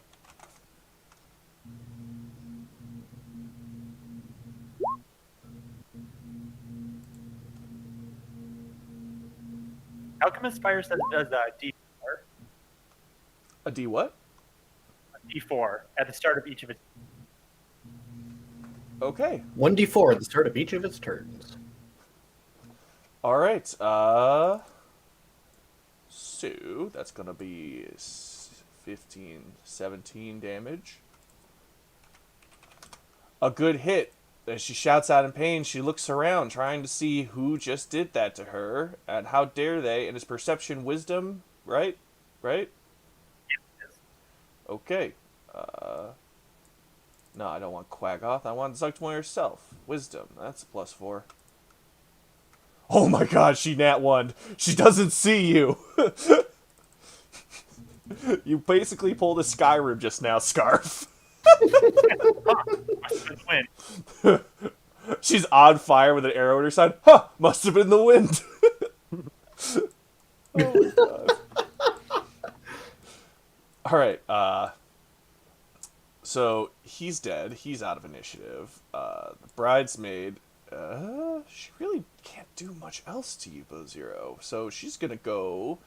Alchemist Fire says it does D4. A D what? D4 at the start of each of its. Okay. 1d4 at the start of each of its turns. Alright, so that's gonna be 15, 17 damage. A good hit. As she shouts out in pain, she looks around, trying to see who just did that to her, and how dare they, and it's perception wisdom, right? Right? Okay. No, I don't want Quaggoth. I want Zuggtmoy herself. Wisdom. That's a +4. Oh my god, she nat 1. She doesn't see you. You basically pulled a Skyrim just now, Scarf. Win. She's on fire with an arrow in her side. Huh, must have been the wind. Oh my god. Alright, so he's dead. He's out of initiative. The bridesmaid, she really can't do much else to you, Bo-Zero. So she's gonna go,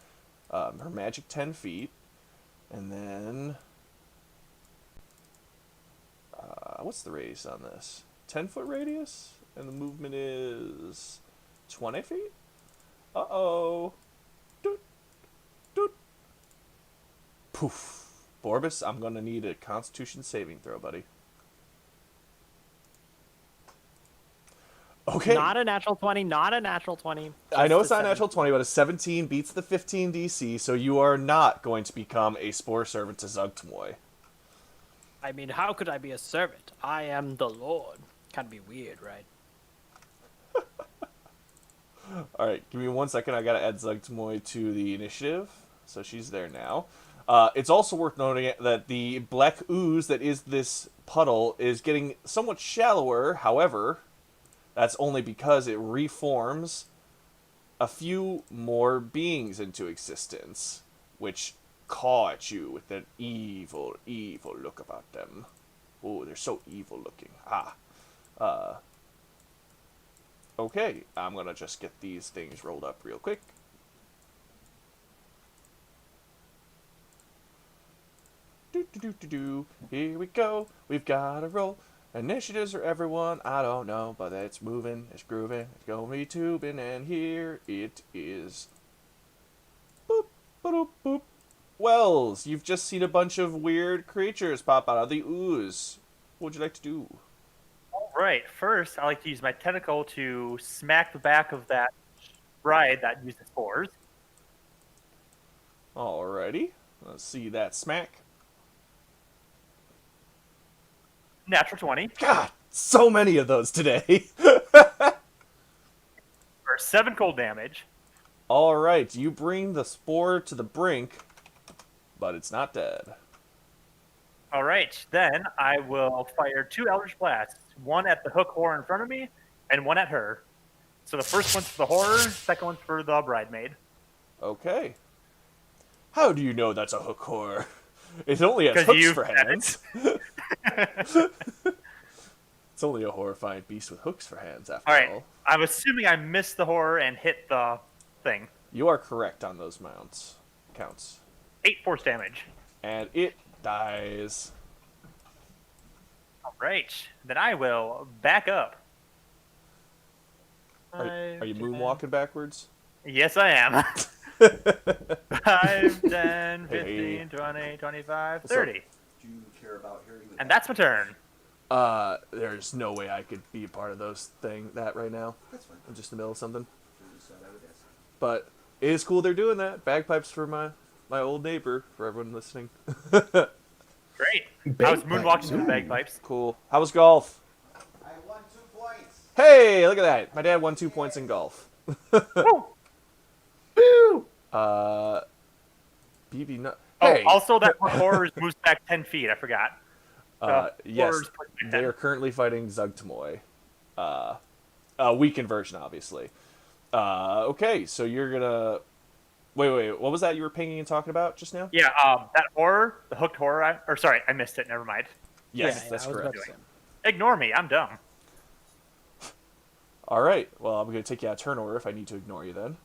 her magic 10 feet, and then, what's the radius on this? 10-foot radius? And the movement is 20 feet? Uh-oh. Doot. Doot. Poof. Borbus, I'm gonna need a Constitution saving throw, buddy. Okay. Not a natural 20, not a natural 20. I know just it's not a a natural 20, but a 17 beats the 15 DC, so you are not going to become a Spore Servant to Zuggtmoy. I mean, how could I be a servant? I am the Lord. Kind of be weird, right? Alright, give me 1 second. I gotta add Zuggtmoy to the initiative. So she's there now. It's also worth noting that the black ooze that is this puddle is getting somewhat shallower. However, that's only because it reforms a few more beings into existence, which caw at you with an evil, evil look about them. Oh, they're so evil looking. Okay, I'm gonna just get these things rolled up real quick. Here we go. We've got a roll. Initiatives for everyone. I don't know, but it's moving. It's grooving. It's going to be tubing, and here it is. Boop, boop, boop. Wells, you've just seen a bunch of weird creatures pop out of the ooze. What would you like to do? All right. First, I like to use my tentacle to smack the back of that bride that used the spores. Alrighty. Let's see that smack. Natural 20 God, so many of those today. for 7 cold damage. Alright, you bring the spore to the brink, but it's not dead. All right. Then I will fire 2 Eldritch Blasts, one at the hook whore in front of me, and one at her. So the first one's for the horror, second one's for the bridemaid. Okay. How do you know that's a hook whore? It only has 'Cause hooks you for said hands. It's only a horrifying beast with hooks for hands, after All right. all. I'm assuming I missed the horror and hit the thing. You are correct on those counts. 8 force damage. And it dies. All right. Then I will back up. Are 5, you 10. moonwalking backwards? Yes, I am. 5, 10, Hey, hey. 15, 20, 25, What's up? 30. Do you care about hearing the And that's my turn. There's no way I could be a part of that right now. That's fine. I'm just in the middle of something. Just thought I would ask. But it is cool they're doing that. Bagpipes for my old neighbor, for everyone listening. Great. I was Bagpipes, moonwalking to the ooh. bagpipes. Cool. How was golf? I won 2 points. Hey, look at that. My dad won 2 points in golf. Woo! Woo! BB no. Oh, Hey. also that horrors moves back 10 feet. I forgot. Yes, horrors push back they 10. are currently fighting Zuggtmoy. A weakened version, obviously. Okay, so you're gonna. Wait. What was that you were pinging and talking about just now? Yeah, that horror, the hooked horror. Sorry, I missed it. Never mind. Yes, Yeah, that's I was about correct. to say. Ignore me. I'm dumb. All right. Well, I'm gonna take you out of turn order if I need to ignore you then.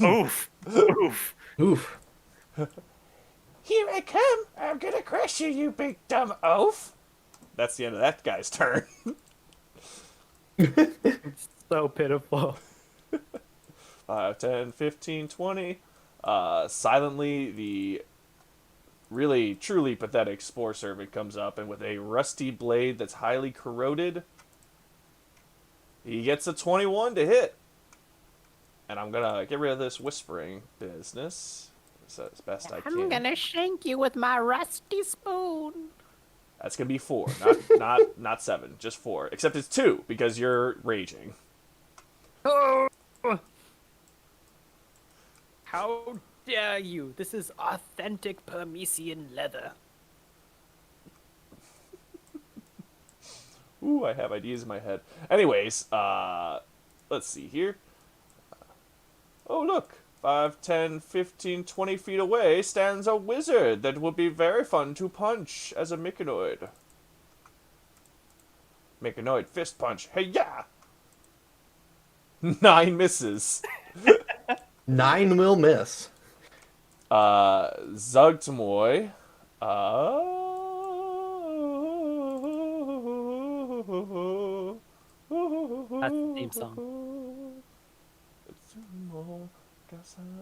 Oof. Oof. Oof. Here I come. I'm gonna crush you, you big dumb oaf. That's the end of that guy's turn. So pitiful. 5, 10, 15, 20. Silently, the really, truly pathetic Spore Servant comes up, and with a rusty blade that's highly corroded, he gets a 21 to hit. And I'm gonna get rid of this whispering business as best I can. I'm gonna shank you with my rusty spoon. That's gonna be 4, not 7, just 4. Except it's 2 because you're raging. Oh! How dare you? This is authentic Parmesian leather. Ooh, I have ideas in my head. Anyways, let's see here. Oh, look. 5, 10, 15, 20 feet away stands a wizard that would be very fun to punch as a Myconoid. Myconoid fist punch. Hey, yeah! 9 misses. 9 will miss. Zuggtmoy. That's the theme song.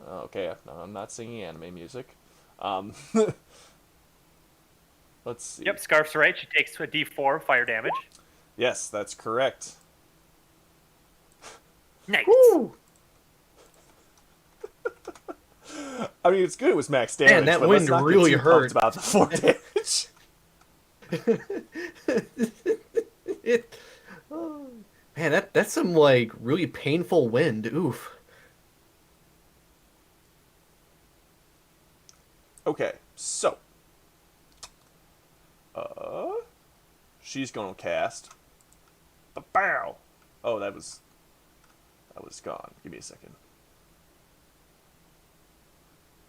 Okay, no, I'm not singing anime music. Let's see. Yep, Scarf's right. She takes a D4 fire damage. Yes, that's correct. Nice. Woo! I mean, it's good it was max damage. Man, that but let's wind not get really too hurt. pumped about the 4 damage. Oh, man, that's some like really painful wind. Oof. Okay, so. She's gonna cast. Bow! Oh, that was gone. Give me a second.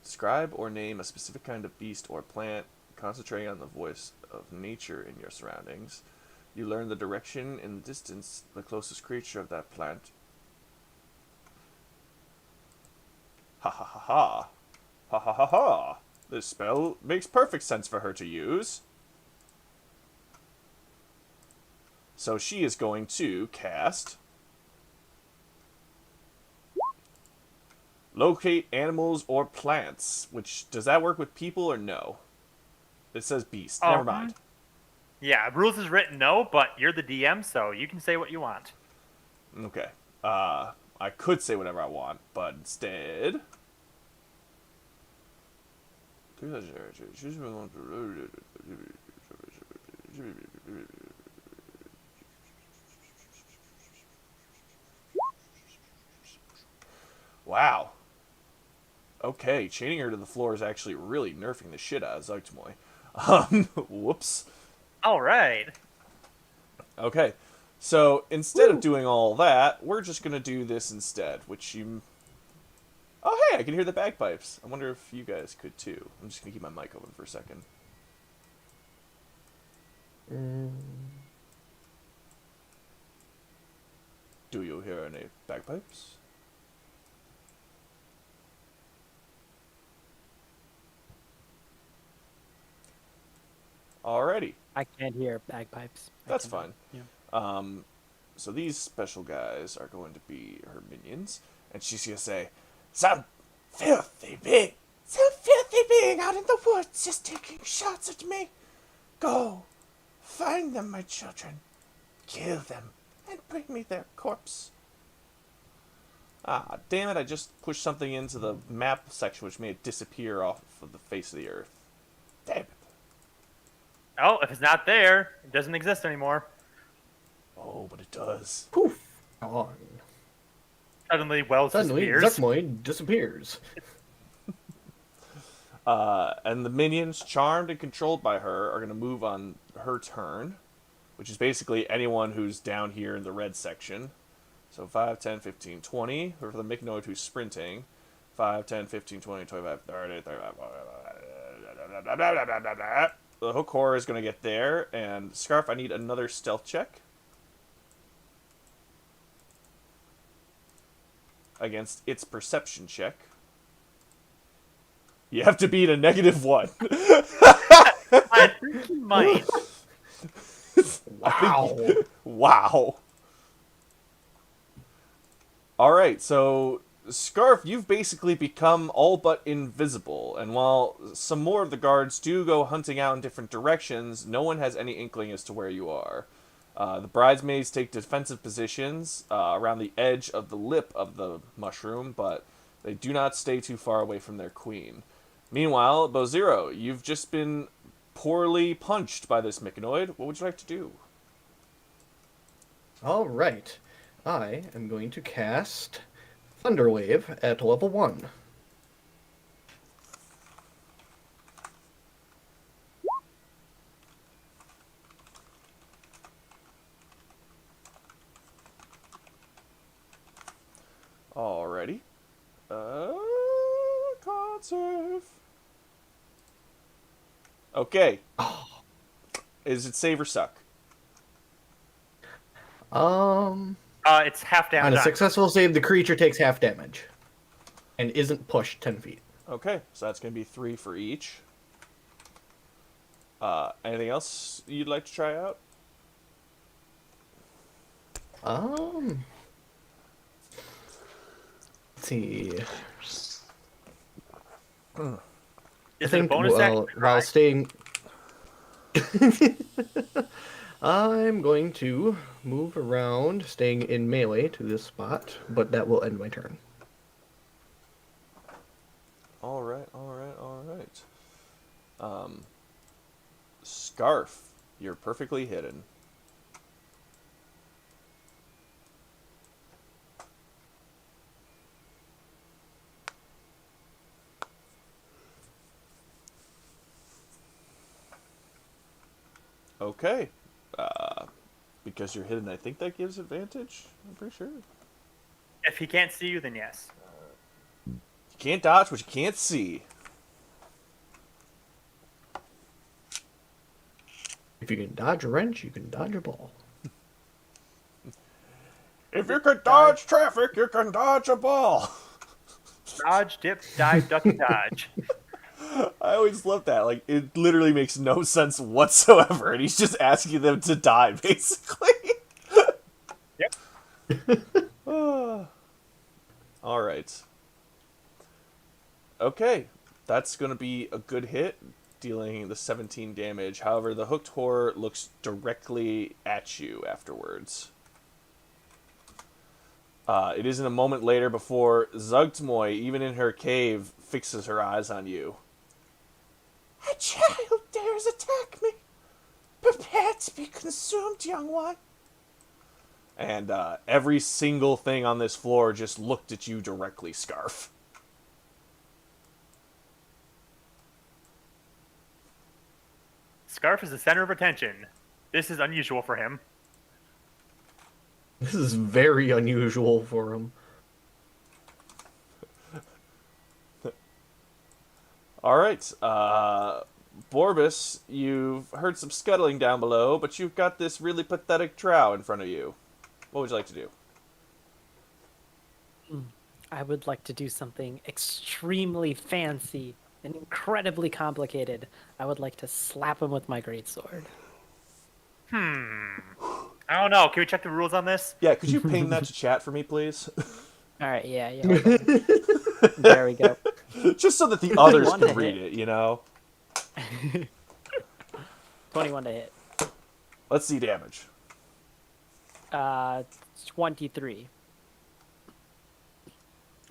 Describe or name a specific kind of beast or plant, concentrating on the voice of nature in your surroundings. You learn the direction in the distance, the closest creature of that plant. Ha ha ha ha. Ha ha ha ha. This spell makes perfect sense for her to use. So she is going to cast locate animals or plants. Which, does that work with people or no? It says beast. Never mind. Yeah, rules is written no, but you're the DM, so you can say what you want. Okay. I could say whatever I want, but instead. Wow. Okay, chaining her to the floor is actually really nerfing the shit out of Zuggtmoy. Whoops. All right. Okay, so instead of doing all that, we're just gonna do this instead, which you... Oh, hey, I can hear the bagpipes. I wonder if you guys could too. I'm just gonna keep my mic open for a second. Do you hear any bagpipes? Alrighty. I can't hear bagpipes. That's I cannot. fine. Yeah. So these special guys are going to be her minions, and she's gonna say, "Some filthy being out in the woods just taking shots at me. Go, find them, my children, kill them, and bring me their corpse." Ah, damn it! I just pushed something into the map section, which made it disappear off of the face of the earth. Damn it! Oh, if it's not there, it doesn't exist anymore. Oh, but it does. Poof. Gone. Suddenly, Wells Suddenly, disappears. Zuggtmoy disappears. And the minions, charmed and controlled by her, are going to move on her turn, which is basically anyone who's down here in the red section. So 5, 10, 15, 20. For the Mycnoid who's sprinting. 5, 10, 15, 20, 25, 30, 35. The Hook Horror is going to get there. And Scarf, I need another stealth check. Against its perception check. You have to beat a -1. I think he might. Wow. Wow. Alright, so Scarf, you've basically become all but invisible, and while some more of the guards do go hunting out in different directions, no one has any inkling as to where you are. The bridesmaids take defensive positions around the edge of the lip of the mushroom, but they do not stay too far away from their queen. Meanwhile, Bozero, you've just been poorly punched by this Mycnoid. What would you like to do? All right. I am going to cast Thunderwave at level 1. Alrighty. Conserve. Okay. Is it save or suck? It's half On damage. a successful save, the creature takes half damage and isn't pushed 10 feet. Okay, so that's going to be 3 for each. Anything else you'd like to try out? Let's see. Is it a bonus while, action? while staying... I'm going to move around, staying in melee to this spot, but that will end my turn. Alright. Scarf, you're perfectly hidden. Okay. Because you're hidden, I think that gives advantage. I'm pretty sure. If he can't see you, then yes. You can't dodge what you can't see. If you can dodge a wrench, you can dodge a ball. If you can dodge traffic, you can dodge a ball. Dodge, dip, dive, duck, dodge. I always love that. Like, it literally makes no sense whatsoever, and he's just asking them to die, basically. Yep. Alright. Okay. That's going to be a good hit, dealing the 17 damage. However, the hooked horror looks directly at you afterwards. It isn't a moment later before Zuggtmoy, even in her cave, fixes her eyes on you. A child dares attack me. Prepare to be consumed, young one. And every single thing on this floor just looked at you directly, Scarf. Scarf is the center of attention. This is unusual for him. This is very unusual for him. Alright, Borbus, you've heard some scuttling down below, but you've got this really pathetic drow in front of you. What would you like to do? I would like to do something extremely fancy and incredibly complicated, I would like to slap him with my greatsword. I don't know. Can we check the rules on this? Yeah, could you ping that to chat for me, please? All right, yeah, hold on. There we go. Just so that the others 21 to can read hit. it, you know? 21 to hit. Let's see damage. 23.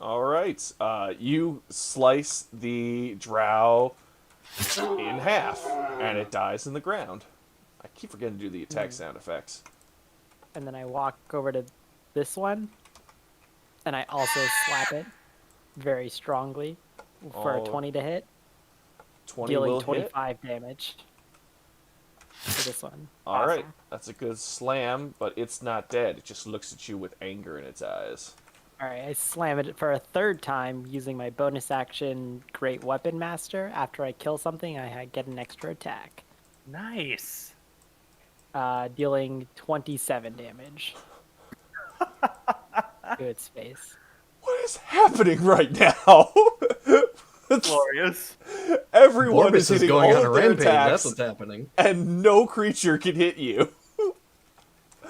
All right. You slice the drow in half, and it dies in the ground. I keep forgetting to do the attack sound effects. And then I walk over to this one, and I also slap it very strongly for Oh. a 20 to hit, 20 dealing will hit. 25 damage to this one. All right. Awesome. That's a good slam, but it's not dead. It just looks at you with anger in its eyes. All right, I slam it for a third time using my bonus action Great Weapon Master. After I kill something, I get an extra attack, Nice. dealing 27 damage to its face. What is happening right now? Glorious. Everyone Orbis is is hitting going all on a of their rampage. That's attacks, what's happening. and no creature can hit you.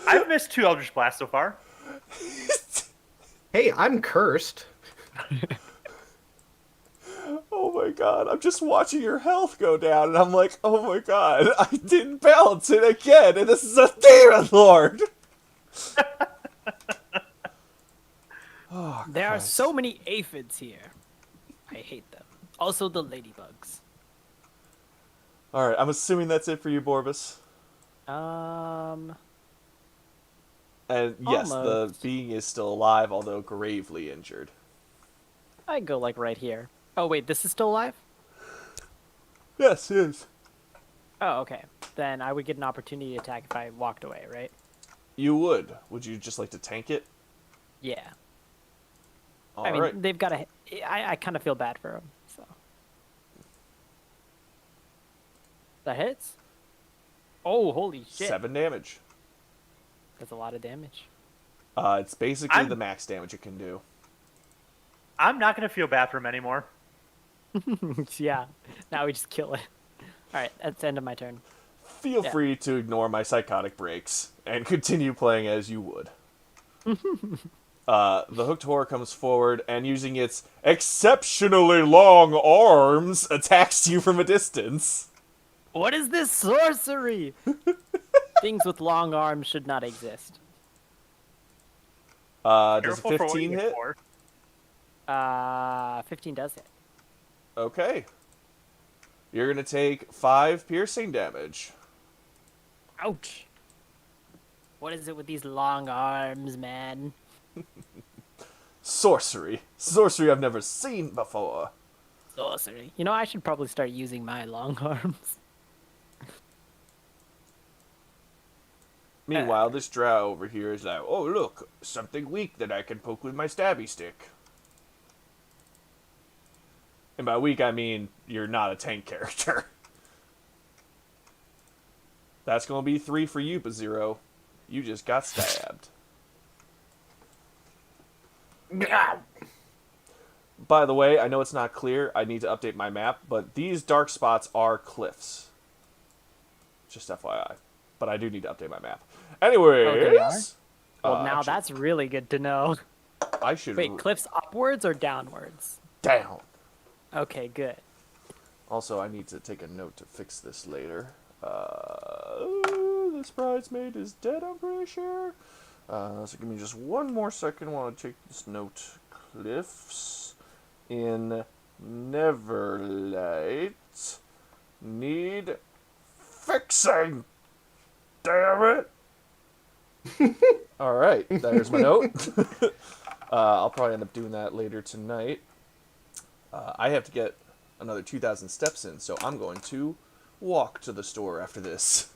I've missed 2 Eldritch Blasts so far. Hey, I'm cursed. Oh my god, I'm just watching your health go down, and I'm like, oh my god, I didn't balance it again, and this is a demon lord! Oh, There are Christ. so many aphids here. I hate them. Also the ladybugs. Alright, I'm assuming that's it for you, Borbus. And yes, the Almost. being is still alive, although gravely injured. I go like right here. Oh wait, this is still alive? Yes, it is. Oh, okay. Then I would get an opportunity attack if I walked away, right? You would. Would you just like to tank it? Yeah. I Alright. mean, they've got a. I kind of feel bad for them. So that hits. Oh, holy shit! 7 damage. That's a lot of damage. It's basically I'm- the max damage it can do. I'm not going to feel bad for him anymore. Yeah. Now we just kill it. All right, that's the end of my turn. Feel Yeah. free to ignore my psychotic breaks and continue playing as you would. The hooked whore comes forward and, using its exceptionally long arms, attacks you from a distance. What is this sorcery? Things with long arms should not exist. Does a Careful for what 15 you hit? look for. 15 does hit. Okay. You're gonna take 5 piercing damage. Ouch. What is it with these long arms, man? Sorcery. Sorcery I've never seen before. Sorcery. You know, I should probably start using my long arms. Meanwhile, this drow over here is like, oh look, something weak that I can poke with my stabby stick. And by weak, I mean you're not a tank character. That's gonna be 3 for you, Bazero. You just got stabbed. By the way, I know it's not clear. I need to update my map, but these dark spots are cliffs. Just FYI. But I do need to update my map. Anyways. they are? Well, now actually, that's really good to know. I should Wait, cliffs upwards or downwards? down. Okay, good. Also, I need to take a note to fix this later. This bridesmaid is dead, I'm pretty sure. So give me just one more second while I take this note. Cliffs in Neverlight need fixing. Damn it! Alright, there's my note. I'll probably end up doing that later tonight. I have to get another 2,000 steps in, so I'm going to walk to the store after this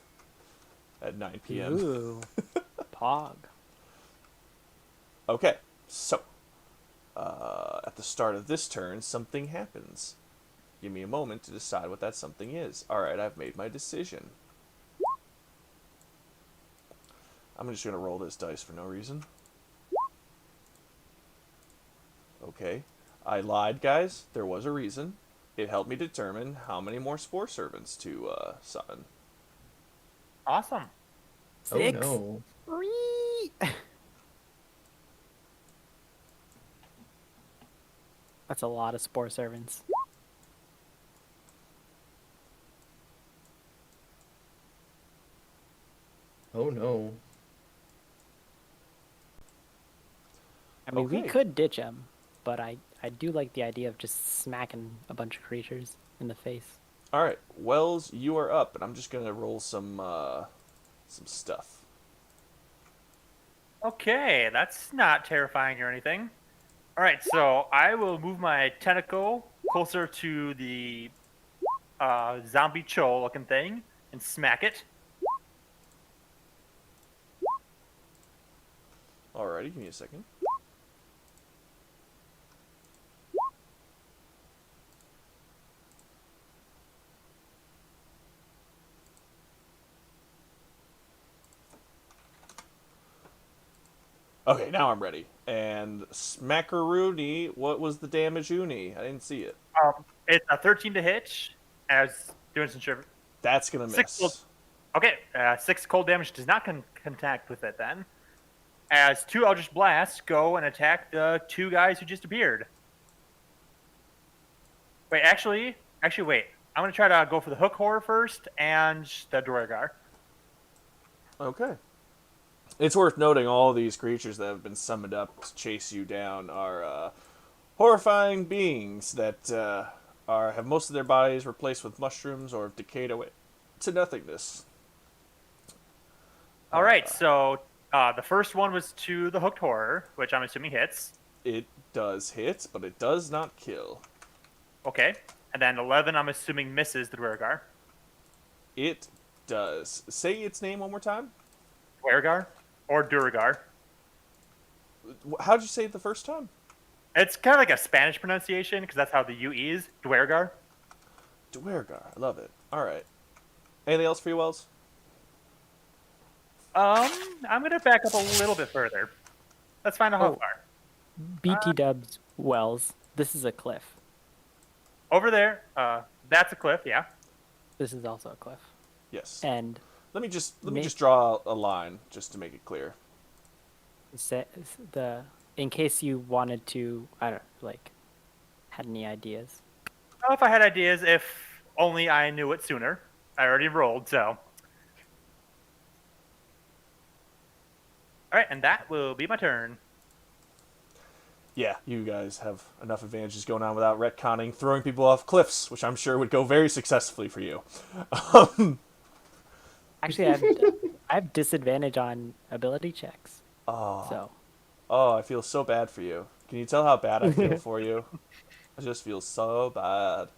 at 9 p.m. Ooh. Pog. Okay, so at the start of this turn, something happens. Give me a moment to decide what that something is. Alright, I've made my decision. I'm just going to roll this dice for no reason. Okay. I lied, guys. There was a reason. it helped me determine how many more spore servants to summon. Awesome. Oh 6. no. Whee! That's a lot of spore servants. Oh no. I mean, we Okay. could ditch him, but I do like the idea of just smacking a bunch of creatures in the face. All right, Wells, you are up, and I'm just gonna roll some stuff. Okay, that's not terrifying or anything. All right, so I will move my tentacle closer to the zombie cho looking thing and smack it. Alrighty, give me a second. Okay, now I'm ready. And Smackaroony, what was the damage uni? I didn't see it. It's a 13 to hit, as doing some shiver. That's gonna Six miss. Okay, 6 cold damage does not contact with it then. As 2 Eldritch Blasts go and attack the 2 guys who just appeared. Wait, actually, wait. I'm going to try to go for the Hook Horror first and the Dwargar. Okay. It's worth noting all these creatures that have been summoned up to chase you down are horrifying beings that have most of their bodies replaced with mushrooms or have decayed away to nothingness. All right, so the first one was to the Hooked Horror, which I'm assuming hits. It does hit, but it does not kill. Okay, and then 11 I'm assuming misses the Dwargar. It does. Say its name one more time. Dwargar? Or Duragar. How'd you say it the first time? It's kind of like a Spanish pronunciation, because that's how the UE is. Dwargar. Dwergar. I love it. All right. Anything else for you, Wells? I'm going to back up a little bit further. Let's find out how Oh. far. BT dubs Wells. This is a cliff. Over there, that's a cliff, yeah. This is also a cliff. Yes. And Let me just May- draw a line just to make it clear. in case you wanted to, I don't like, had any ideas. Well, if I had ideas, if only I knew it sooner. I already rolled, so. Alright, and that will be my turn. Yeah, you guys have enough advantages going on without retconning throwing people off cliffs, which I'm sure would go very successfully for you. Actually, I have disadvantage on ability checks. So Oh, I feel so bad for you. Can you tell how bad I feel for you? I just feel so bad.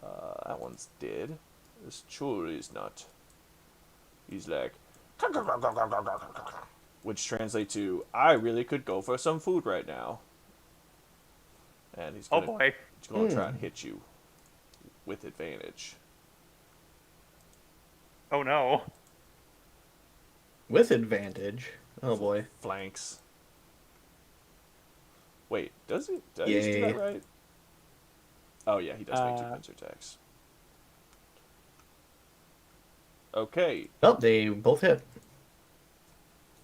That one's dead. This chur is not. He's like, which translates to, I really could go for some food right now. And he's Oh gonna, boy. he's gonna try and hit you with advantage. Oh no. With advantage. Oh boy. Flanks. Wait, does he? Did I just do that Yay. right? Oh yeah, he does make 2 pincer attacks. Okay. Oh, they both hit.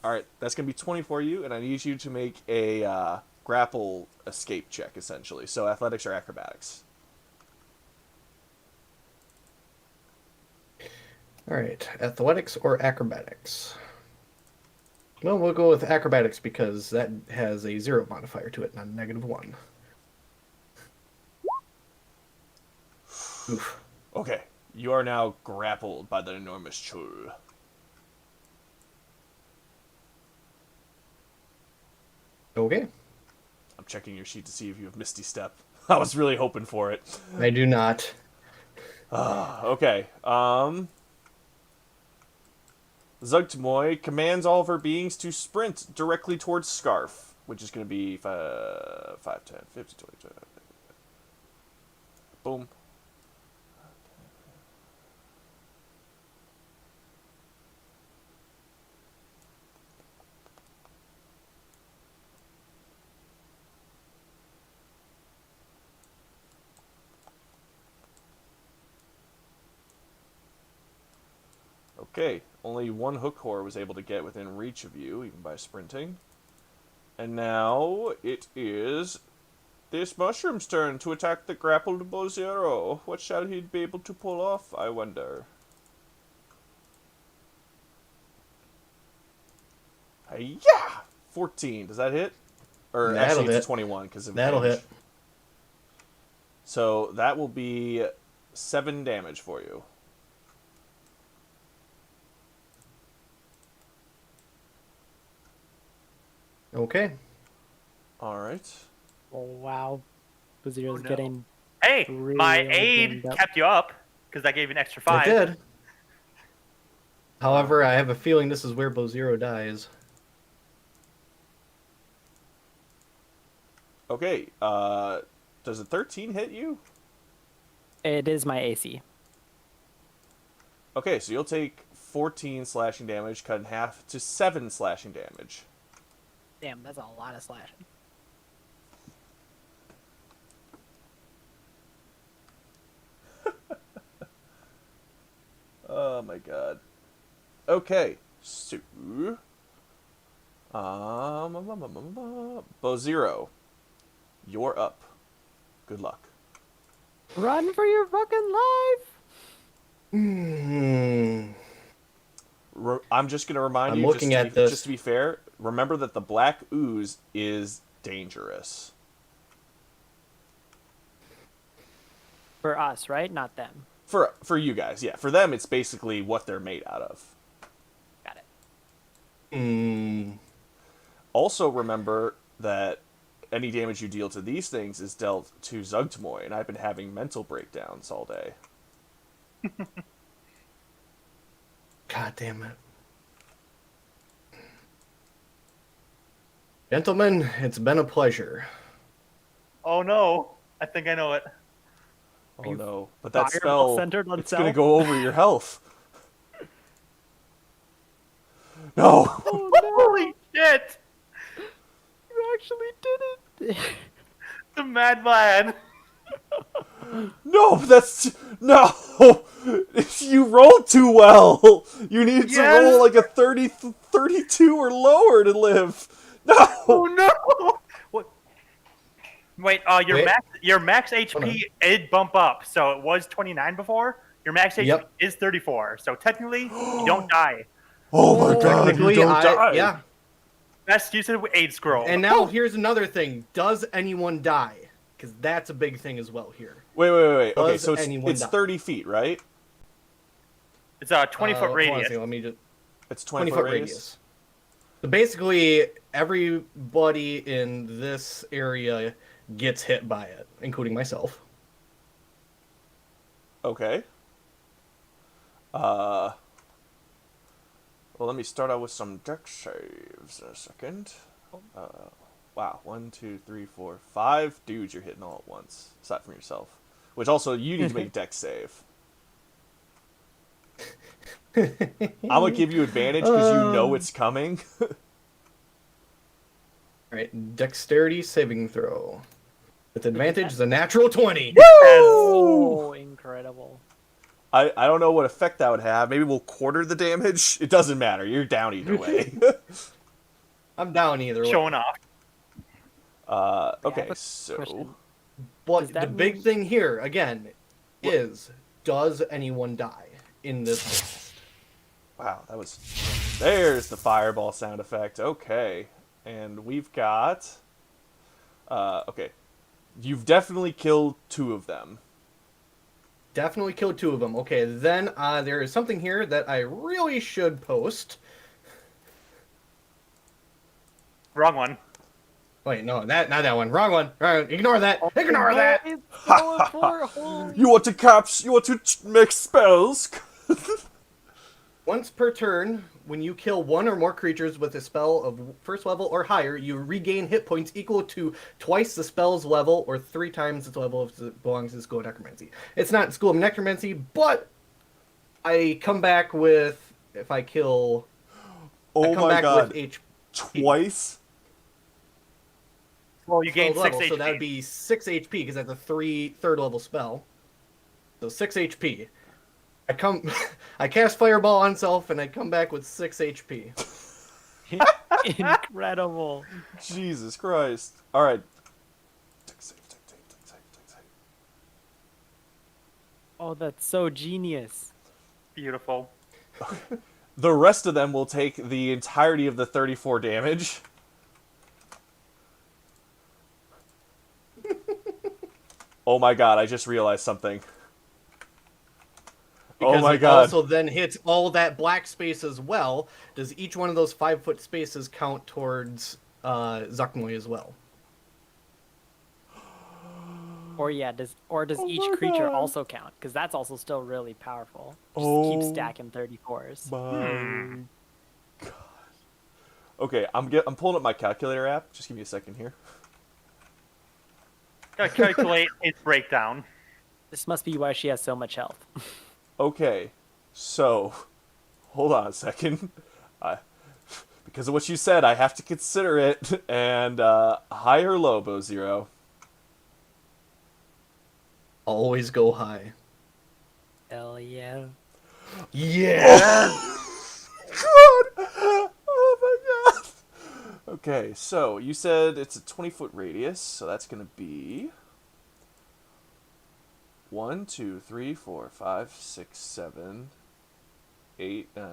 Alright, that's going to be 20 for you, and I need you to make a grapple escape check, essentially. So athletics or acrobatics. Alright, athletics or acrobatics? Well, we'll go with acrobatics because that has a 0 modifier to it, not a -1. Oof. Okay, you are now grappled by the enormous chur. Okay. I'm checking your sheet to see if you have Misty Step. I was really hoping for it. I do not. Okay, Zuggtmoy commands all of her beings to sprint directly towards Scarf, which is going to be 5, 10, 15, 20, 20. Boom. Okay, only one hook whore was able to get within reach of you, even by sprinting. And now it is this mushroom's turn to attack the grappled Bozero. What shall he be able to pull off, I wonder? Yeah! 14. Does that hit? Or That'll actually, it's hit. a 21 because of That'll damage. hit. So that will be 7 damage for you. Okay. Alright. Oh wow, Baziro's Oh, no. getting. Hey, Really my ganged aid up. kept you up because I gave you an extra 5. It did. However, I have a feeling this is where Bozero dies. Okay, does a 13 hit you? It is my AC. Okay, so you'll take 14 slashing damage, cut in half to 7 slashing damage. Damn, that's a lot of slashing. Oh my god. Okay, so... Bozero, you're up. Good luck. Run for your fucking life! I'm just going to remind I'm you, looking at this. just to be fair, remember that the black ooze is dangerous. For us, right? Not them. For you guys, yeah. For them, it's basically what they're made out of. Got it. Also remember that any damage you deal to these things is dealt to Zuggtmoy, and I've been having mental breakdowns all day. God damn it. Gentlemen, it's been a pleasure. Oh no, I think I know it. Oh no. But that Fireball spell, centered on it's going to self? go over your health. No! Holy shit! You actually did it! The madman. No, that's... No! You rolled too well! You needed to Yes! roll like a 32 or lower to live! No! Oh no! What? Wait, Wait. your max Hold on. HP did bump up, so it was 29 before. Your max HP Yep. is 34, so technically you don't die. Oh my god, you Technically, don't die! yeah. Best use of aid scroll. And now here's another thing. Does anyone die? Because that's a big thing as well here. Wait. Okay, Does so anyone it's die? 30 feet, right? It's a 20-foot Hold on a radius. second, let me just... It's 20 20 foot radius. So basically, everybody in this area gets hit by it, including myself. Okay. Well, let me start out with some deck saves in a second. Wow, 1, 2, 3, 4, 5 dudes you're hitting all at once, aside from yourself. Which also, you need to make deck save. I'm gonna give you advantage because you know it's coming. Alright, dexterity saving throw. With advantage is a natural 20. Oh, incredible. I don't know what effect that would have. Maybe we'll quarter the damage. It doesn't matter. You're down either way. I'm down either way. Showing off. Okay, have a so... question. But Does the that big mean- thing here, again, is does anyone die in this? Wow, that was... There's the fireball sound effect. Okay. And we've got... okay. You've definitely killed 2 of them. Definitely killed 2 of them. Okay, then there is something here that I really should post. Wrong one. Wait, no, not that one. Wrong one. Wrong one. Ignore that. Ignore that. It's going for holy. You want to make spells? Once per turn, when you kill 1 or more creatures with a spell of first level or higher, you regain hit points equal to twice the spell's level or 3 times its level if it belongs to the School of Necromancy. It's not School of Necromancy, but I come back with, if I kill... Oh I come my back god. with HP. Twice? Well, you gain spell's 6 level, HP. so that would be 6 HP, because that's a third level spell. So 6 HP. I come, I cast Fireball on self, and I come back with 6 HP. Incredible. Jesus Christ. All right. Deck save, deck save, deck save, deck save. Oh, that's so genius. Beautiful. The rest of them will take the entirety of the 34 damage. Oh my god, I just realized something. Because oh my it god. also then hits all that black space as well. Does each one of those 5-foot spaces count towards Zuggtmoy as well? Or yeah, does each my creature God. also count? Because that's also still really powerful. Just keep Oh stacking 34s. my god. Okay, I'm pulling up my calculator app. Just give me a second here. Gotta calculate its breakdown. This must be why she has so much health. Okay, so hold on a second. Because of what you said, I have to consider it. And high or low, Bo Zero? Always go high. Hell yeah. Yeah! God! Oh my god! Okay, so you said it's a 20-foot radius, so that's gonna be 1, 2, 3, 4, 5, 6, 7, 8, 9,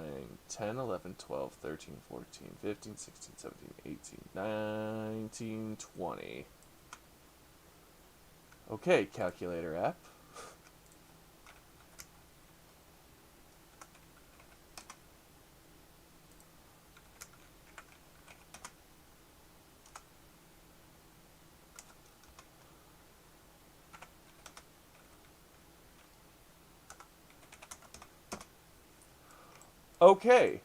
10, 11, 12, 13, 14, 15, 16, 17, 18, 19, 20. Okay, calculator app. Okay,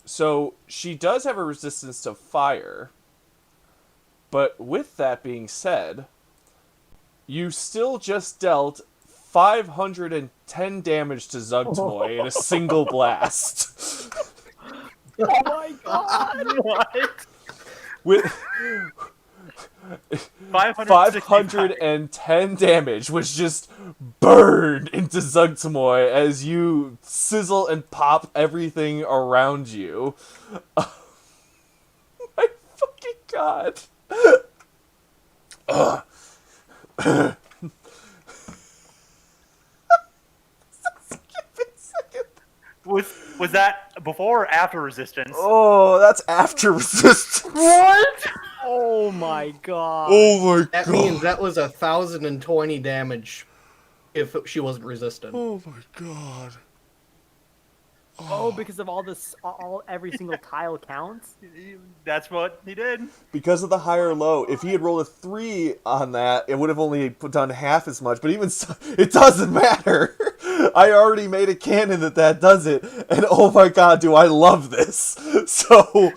so she does have a resistance to fire, but with that being said, you still just dealt 510 damage to Zuggtmoy in a single blast. Oh my god! What? With 510 damage, which just burned into Zuggtmoy as you sizzle and pop everything around you. Oh my fucking god. Was that before or after resistance? Oh, that's after resistance. What? Oh my god. Oh my That means that was 1,020 damage if she wasn't resistant. Oh my god. Oh, because of all this, every single tile counts? That's what he did. Because of the higher low, if he had rolled a 3 on that, it would have only done half as much. But even so, it doesn't matter. I already made a canon that does it. And oh my god, do I love this. So,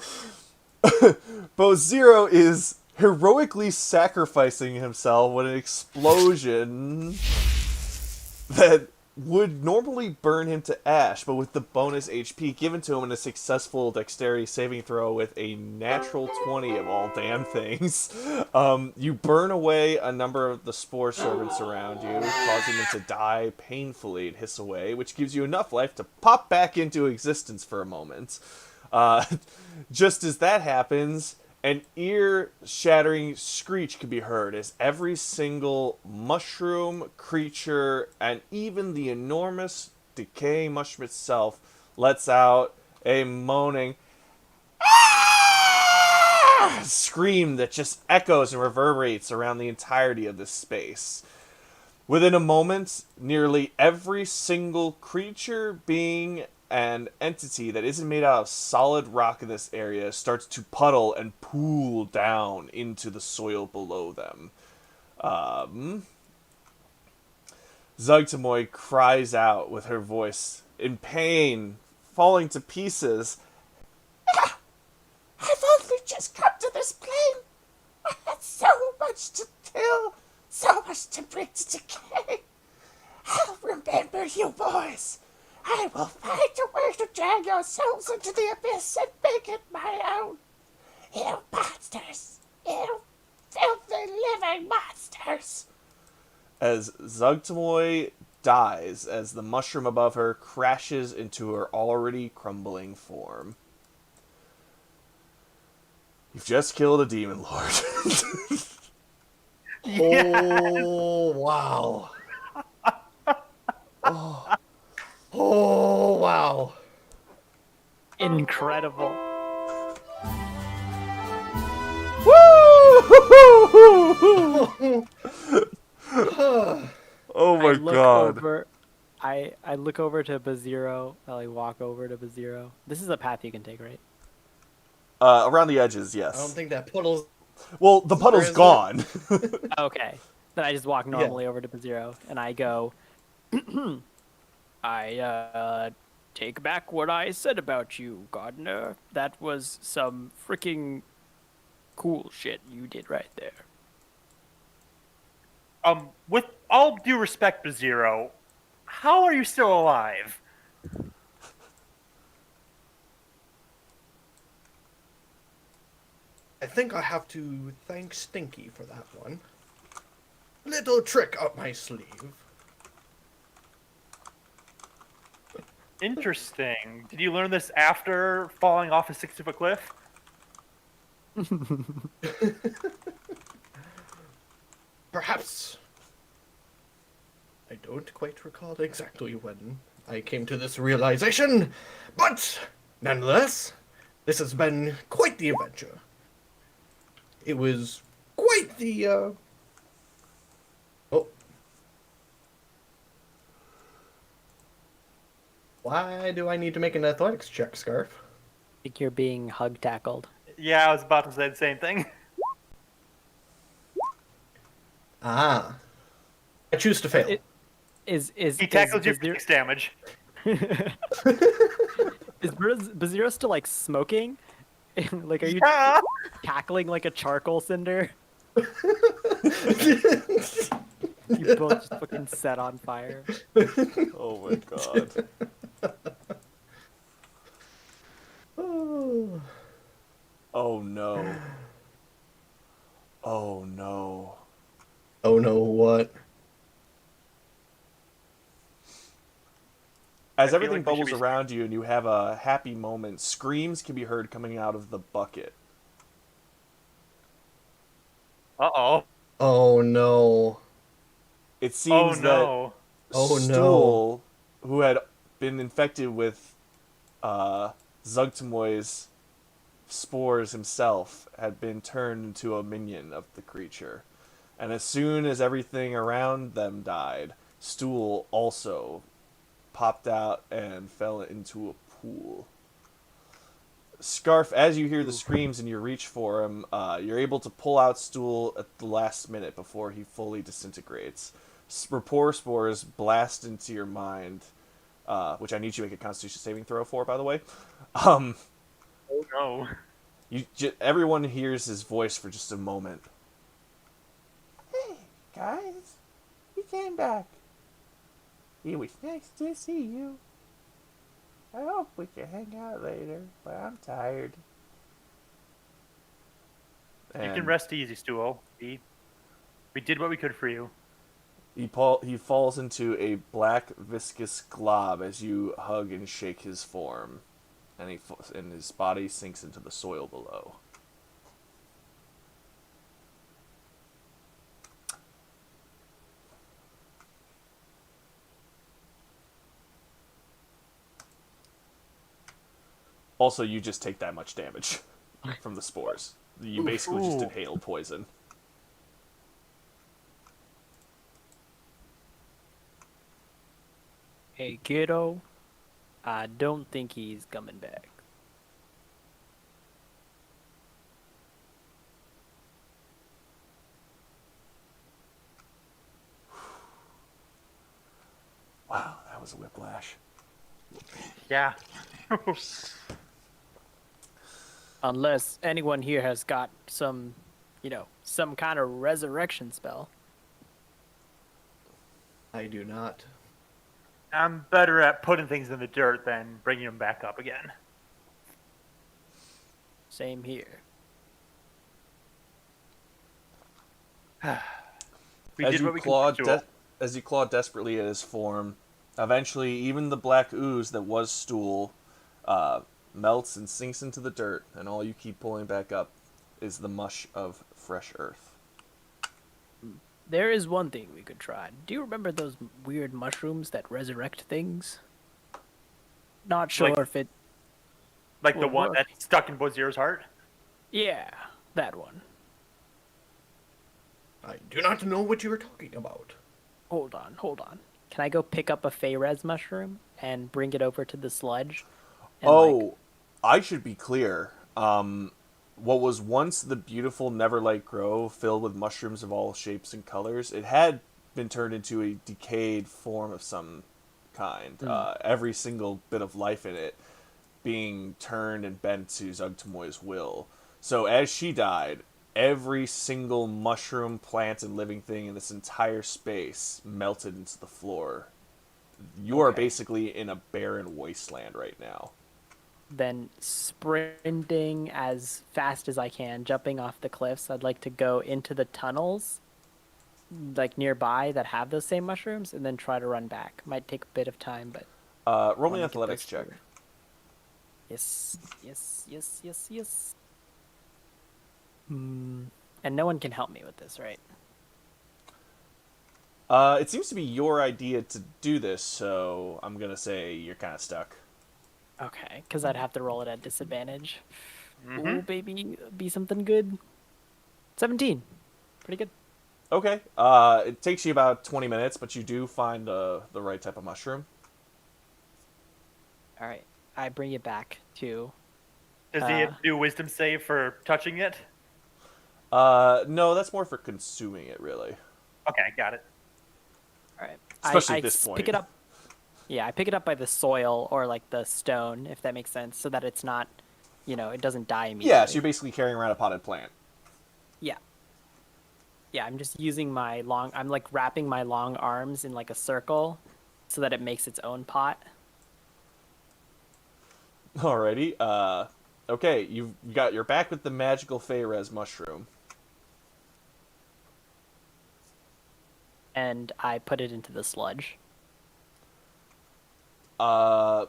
Bo Zero is heroically sacrificing himself with an explosion that would normally burn him to ash, but with the bonus HP given to him in a successful dexterity saving throw with a natural 20 of all damn things, you burn away a number of the spore servants around you, causing them to die painfully and hiss away, which gives you enough life to pop back into existence for a moment. Just as that happens, an ear-shattering screech can be heard as every single mushroom creature and even the enormous decay mushroom itself lets out a moaning scream that just echoes and reverberates around the entirety of this space. Within a moment, nearly every single creature, being, and entity that isn't made out of solid rock in this area starts to puddle and pool down into the soil below them. Zuggtmoy cries out with her voice in pain, falling to pieces. I've only just come to this plane. I had so much to kill, so much to bring to decay. I'll remember you boys. I will find a way to drag yourselves into the abyss and make it my own. You monsters! You filthy living monsters! As Zuggtmoy dies as the mushroom above her crashes into her already crumbling form. You've just killed a demon lord. Oh, wow. Oh, wow. Incredible. Woo! Oh I my look god. over. I look over to Baziro. I like walk over to Baziro. This is a path you can take, right? Around the edges, I don't yes. think that puddle's Well, the there, puddle's is it? gone. Okay. Then I just walk normally over to Baziro and I go. I take back what I said about you, Gardener. That was some freaking cool shit you did right there. With all due respect to Zero, how are you still alive? I think I have to thank Stinky for that one. Little trick up my sleeve. Interesting. Did you learn this after falling off a 60-foot cliff? Perhaps. I don't quite recall exactly when I came to this realization, but nonetheless, this has been quite the adventure. It was quite the, Oh. Why do I need to make an athletics check, Scarf? I think you're being hug tackled. Yeah, I was about to say the same thing. Ah. I choose to fail. He tackled you for 6 damage. Is Baziro still like smoking? Like, are you Yeah. cackling like a charcoal cinder? You both just fucking set on fire. Oh my god. Oh. Oh no. Oh no. Oh no, what? As I feel everything like we should bubbles be- around you and you have a happy moment, screams can be heard coming out of the bucket. Uh-oh. Oh no. It Oh seems that no. Oh, no. Stool, who had been infected with Zuggtmoy's spores himself, had been turned into a minion of the creature. And as soon as everything around them died, Stool also popped out and fell into a pool. Scarf, as you hear the screams and you reach for him, you're able to pull out Stool at the last minute before he fully disintegrates. Rapport spores blast into your mind, which I need you to make a Constitution saving throw for, by the way. Oh no. Everyone hears his voice for just a moment. Hey, guys, you came back. It was nice to see you. I hope we can hang out later, but I'm tired. You can rest easy, Stool. We did what we could for you. He falls into a black viscous glob as you hug and shake his form, and his body sinks into the soil below. Also, you just take that much damage from the spores. You basically just Ooh. inhaled poison. Hey, kiddo. I don't think he's coming back. Wow, that was a whiplash. Yeah. Unless anyone here has got some, some kind of resurrection spell. I do not. I'm better at putting things in the dirt than bringing them back up again. Same here. We As did you what we claw could. Stool. as you claw desperately at his form, eventually even the black ooze that was Stool melts and sinks into the dirt, and all you keep pulling back up is the mush of fresh earth. There is one thing we could try. Do you remember those weird mushrooms that resurrect things? Not sure Like- if it. Like the Will one work. that's stuck in Bozier's heart. Yeah, that one. I do not know what you are talking about. Hold on. Can I go pick up a Feyrez mushroom and bring it over to the sludge? And, Oh, I should be clear. What was once the beautiful Neverlight Grove, filled with mushrooms of all shapes and colors, it had been turned into a decayed form of some kind. Every single bit of life in it being turned and bent to Zuggtmoy's will. So as she died, every single mushroom, plant, and living thing in this entire space melted into the floor. You are basically in a barren wasteland right now. then sprinting as fast as I can, jumping off the cliffs. I'd like to go into the tunnels, like nearby, that have those same mushrooms, and then try to run back. Might take a bit of time, but Roll me an wanna get athletics this check. through. Yes. And no one can help me with this, right? It seems to be your idea to do this, so I'm gonna say you're kind of stuck. Okay, because I'd have to roll it at disadvantage. Mm-hmm. Ooh, baby, be something good. 17. Pretty good. Okay. It takes you about 20 minutes, but you do find the right type of mushroom. All right, I bring it back to. Does he do a wisdom save for touching it? No, that's more for consuming it, really. Okay, got it. All right, Especially I at this point. pick it up. Yeah, I pick it up by the soil or like the stone, if that makes sense, so that it's not, it doesn't die immediately. Yeah, so you're basically carrying around a potted plant. Yeah. Yeah, I'm just using I'm like wrapping my long arms in like a circle so that it makes its own pot. Alrighty. Okay, you're back with the magical Feyrez mushroom. And I put it into the sludge. Oh,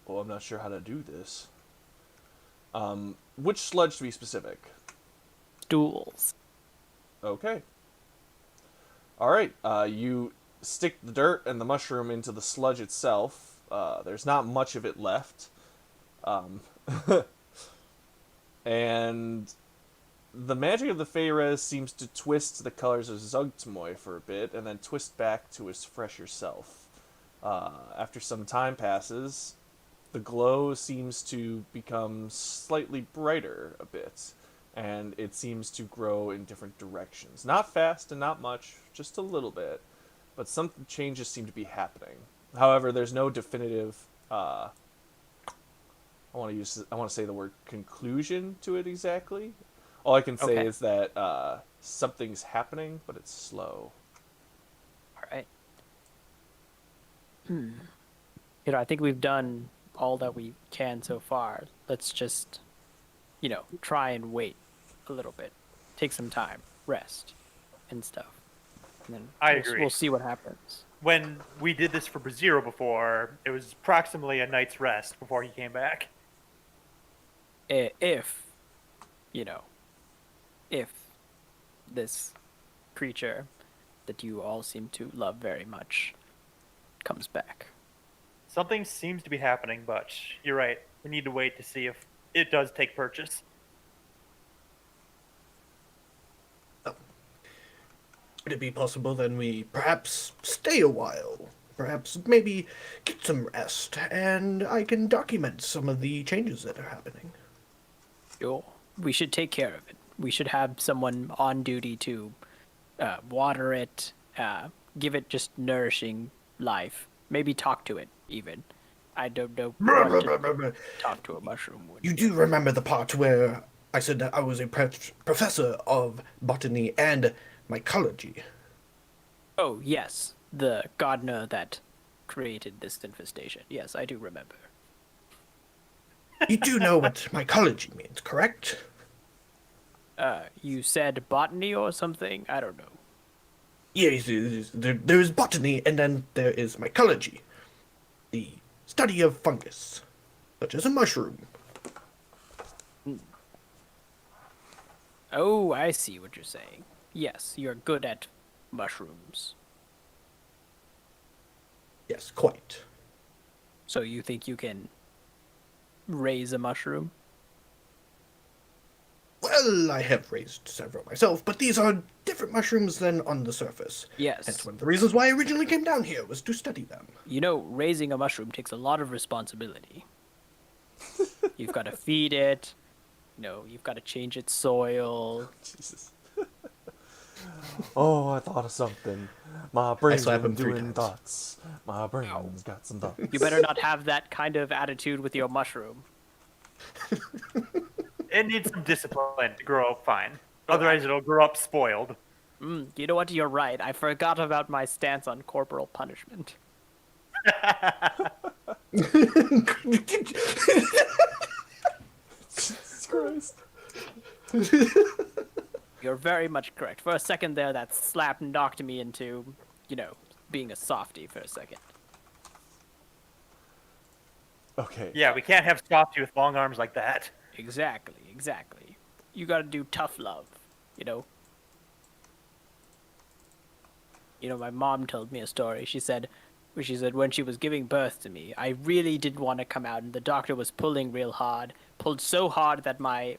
I'm not sure how to do this. Which sludge to be specific? Stools. Okay. Alright, you stick the dirt and the mushroom into the sludge itself. There's not much of it left. And the magic of the Feyrez seems to twist the colors of Zuggtmoy for a bit, and then twist back to his fresher self. After some time passes, the glow seems to become slightly brighter a bit, and it seems to grow in different directions. Not fast and not much, just a little bit, but some changes seem to be happening. However, there's no definitive, I want to say the word conclusion to it exactly. All I can say Okay. is that something's happening, but it's slow. All right. I think we've done all that we can so far. Let's just, try and wait a little bit. Take some time, rest, and stuff. And then I we'll, agree. We'll see what happens. When we did this for Braziro before, it was approximately a night's rest before he came back. If this creature that you all seem to love very much comes back. Something seems to be happening, but you're right. We need to wait to see if it does take purchase. Would it be possible then we perhaps stay a while? Perhaps maybe get some rest, and I can document some of the changes that are happening. Sure. We should take care of it. We should have someone on duty to water it, give it just nourishing life. Maybe talk to it, even. I don't know what to talk to a mushroom would. You do remember the part where I said that I was a professor of botany and mycology? Oh, yes. The gardener that created this infestation. Yes, I do remember. You do know what mycology means, correct? You said botany or something? I don't know. Yes, there is botany, and then there is mycology, the study of fungus, such as a mushroom. Oh, I see what you're saying. Yes, you're good at mushrooms. Yes, quite. So you think you can raise a mushroom? Well, I have raised several myself, but these are different mushrooms than on the surface. Yes. That's one of the reasons why I originally came down here, was to study them. You know, raising a mushroom takes a lot of responsibility. You've got to feed it. You've got to change its soil. Jesus. Oh, I thought of something. My brain's slap been him 3 doing times. thoughts. My brain's got some thoughts. You better not have that kind of attitude with your mushroom. It needs some discipline to grow up fine. Otherwise, it'll grow up spoiled. You know what? You're right. I forgot about my stance on corporal punishment. Jesus Christ. You're very much correct. For a second there, that slap knocked me into, being a softie for a second. Okay. Yeah, we can't have Softy with long arms like that. Exactly. You gotta do tough love, my mom told me a story. She said when she was giving birth to me, I really didn't want to come out, and the doctor was pulling real hard. Pulled so hard that my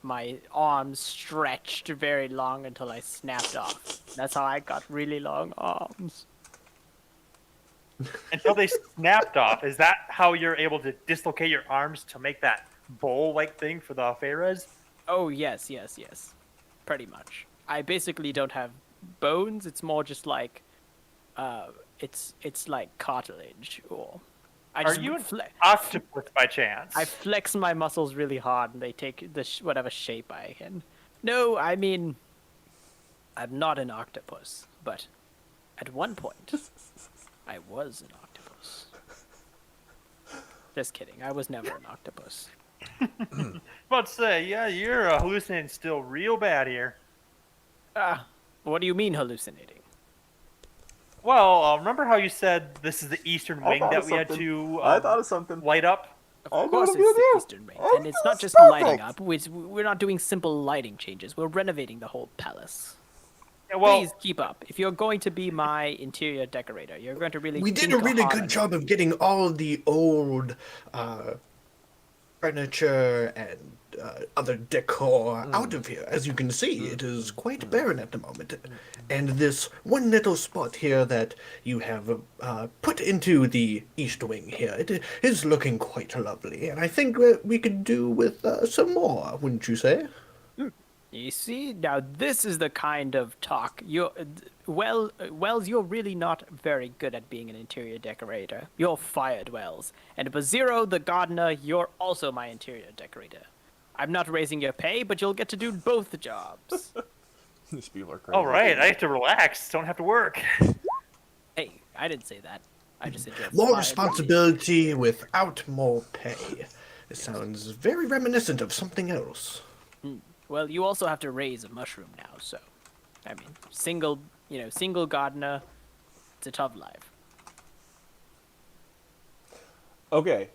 arms stretched very long until I snapped off. That's how I got really long arms. Until they snapped off. Is that how you're able to dislocate your arms to make that bowl-like thing for the Pharaohs? Oh, yes. Pretty much. I basically don't have bones. It's more just like, it's like cartilage. Or I Are just you an octopus by chance? I flex my muscles really hard, and they take whatever shape I can. No, I mean, I'm not an octopus, but at one point, I was an octopus. Just kidding. I was never an octopus. About to say, yeah, you're hallucinating still real bad here. What do you mean hallucinating? Well, remember how you said this is the eastern wing that we had to I thought of something. light up? Of course, it's the eastern wing, and it's not just lighting up. We're not doing simple lighting changes. We're renovating the whole palace. Yeah, well, Please keep up. If you're going to be my interior decorator, you're going to really. We did think a really hard good on job it. of getting all the old furniture and other decor out of here. As you can see, it is quite barren at the moment. And this one little spot here that you have put into the east wing here, it is looking quite lovely. And I think we could do with some more, wouldn't you say? You see, now this is the kind of talk Wells, you're really not very good at being an interior decorator. You're fired, Wells. And for Zero, the gardener, you're also my interior decorator. I'm not raising your pay, but you'll get to do both jobs. These people are crazy. all right, I have to relax. Don't have to work. Hey, I didn't say that. I just said you're More fired. responsibility without more pay. It sounds very reminiscent of something else. Well, you also have to raise a mushroom now, so I mean, single gardener, it's a tough life. Okay.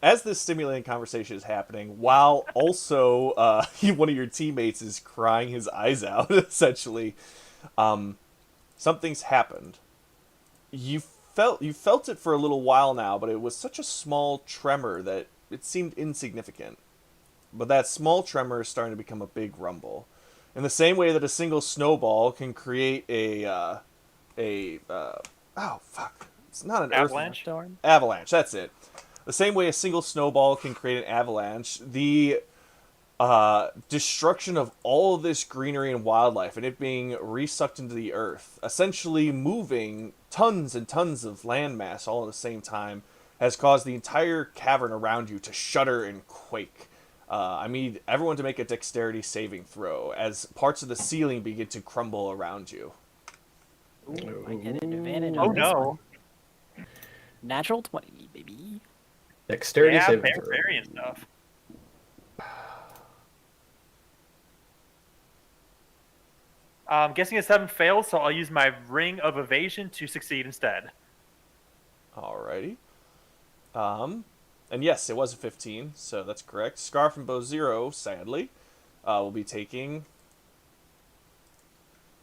As this stimulating conversation is happening, while also one of your teammates is crying his eyes out, essentially, something's happened. You felt it for a little while now, but it was such a small tremor that it seemed insignificant. But that small tremor is starting to become a big rumble. In the same way that a single snowball can create oh fuck, it's not an Avalanche? Storm? avalanche. That's it. The same way a single snowball can create an avalanche, the destruction of all of this greenery and wildlife and it being resucked into the earth, essentially moving tons and tons of landmass all at the same time, has caused the entire cavern around you to shudder and quake. I need everyone to make a dexterity saving throw as parts of the ceiling begin to crumble around you. Ooh, I get an advantage Oh on this no. one. Natural 20, baby. Dexterity Yeah, saving fair, throw. fairy and stuff. I'm guessing a 7 fails, so I'll use my ring of evasion to succeed instead. Alrighty. And yes, it was a 15, so that's correct. Scarf and Bow Zero, sadly, will be taking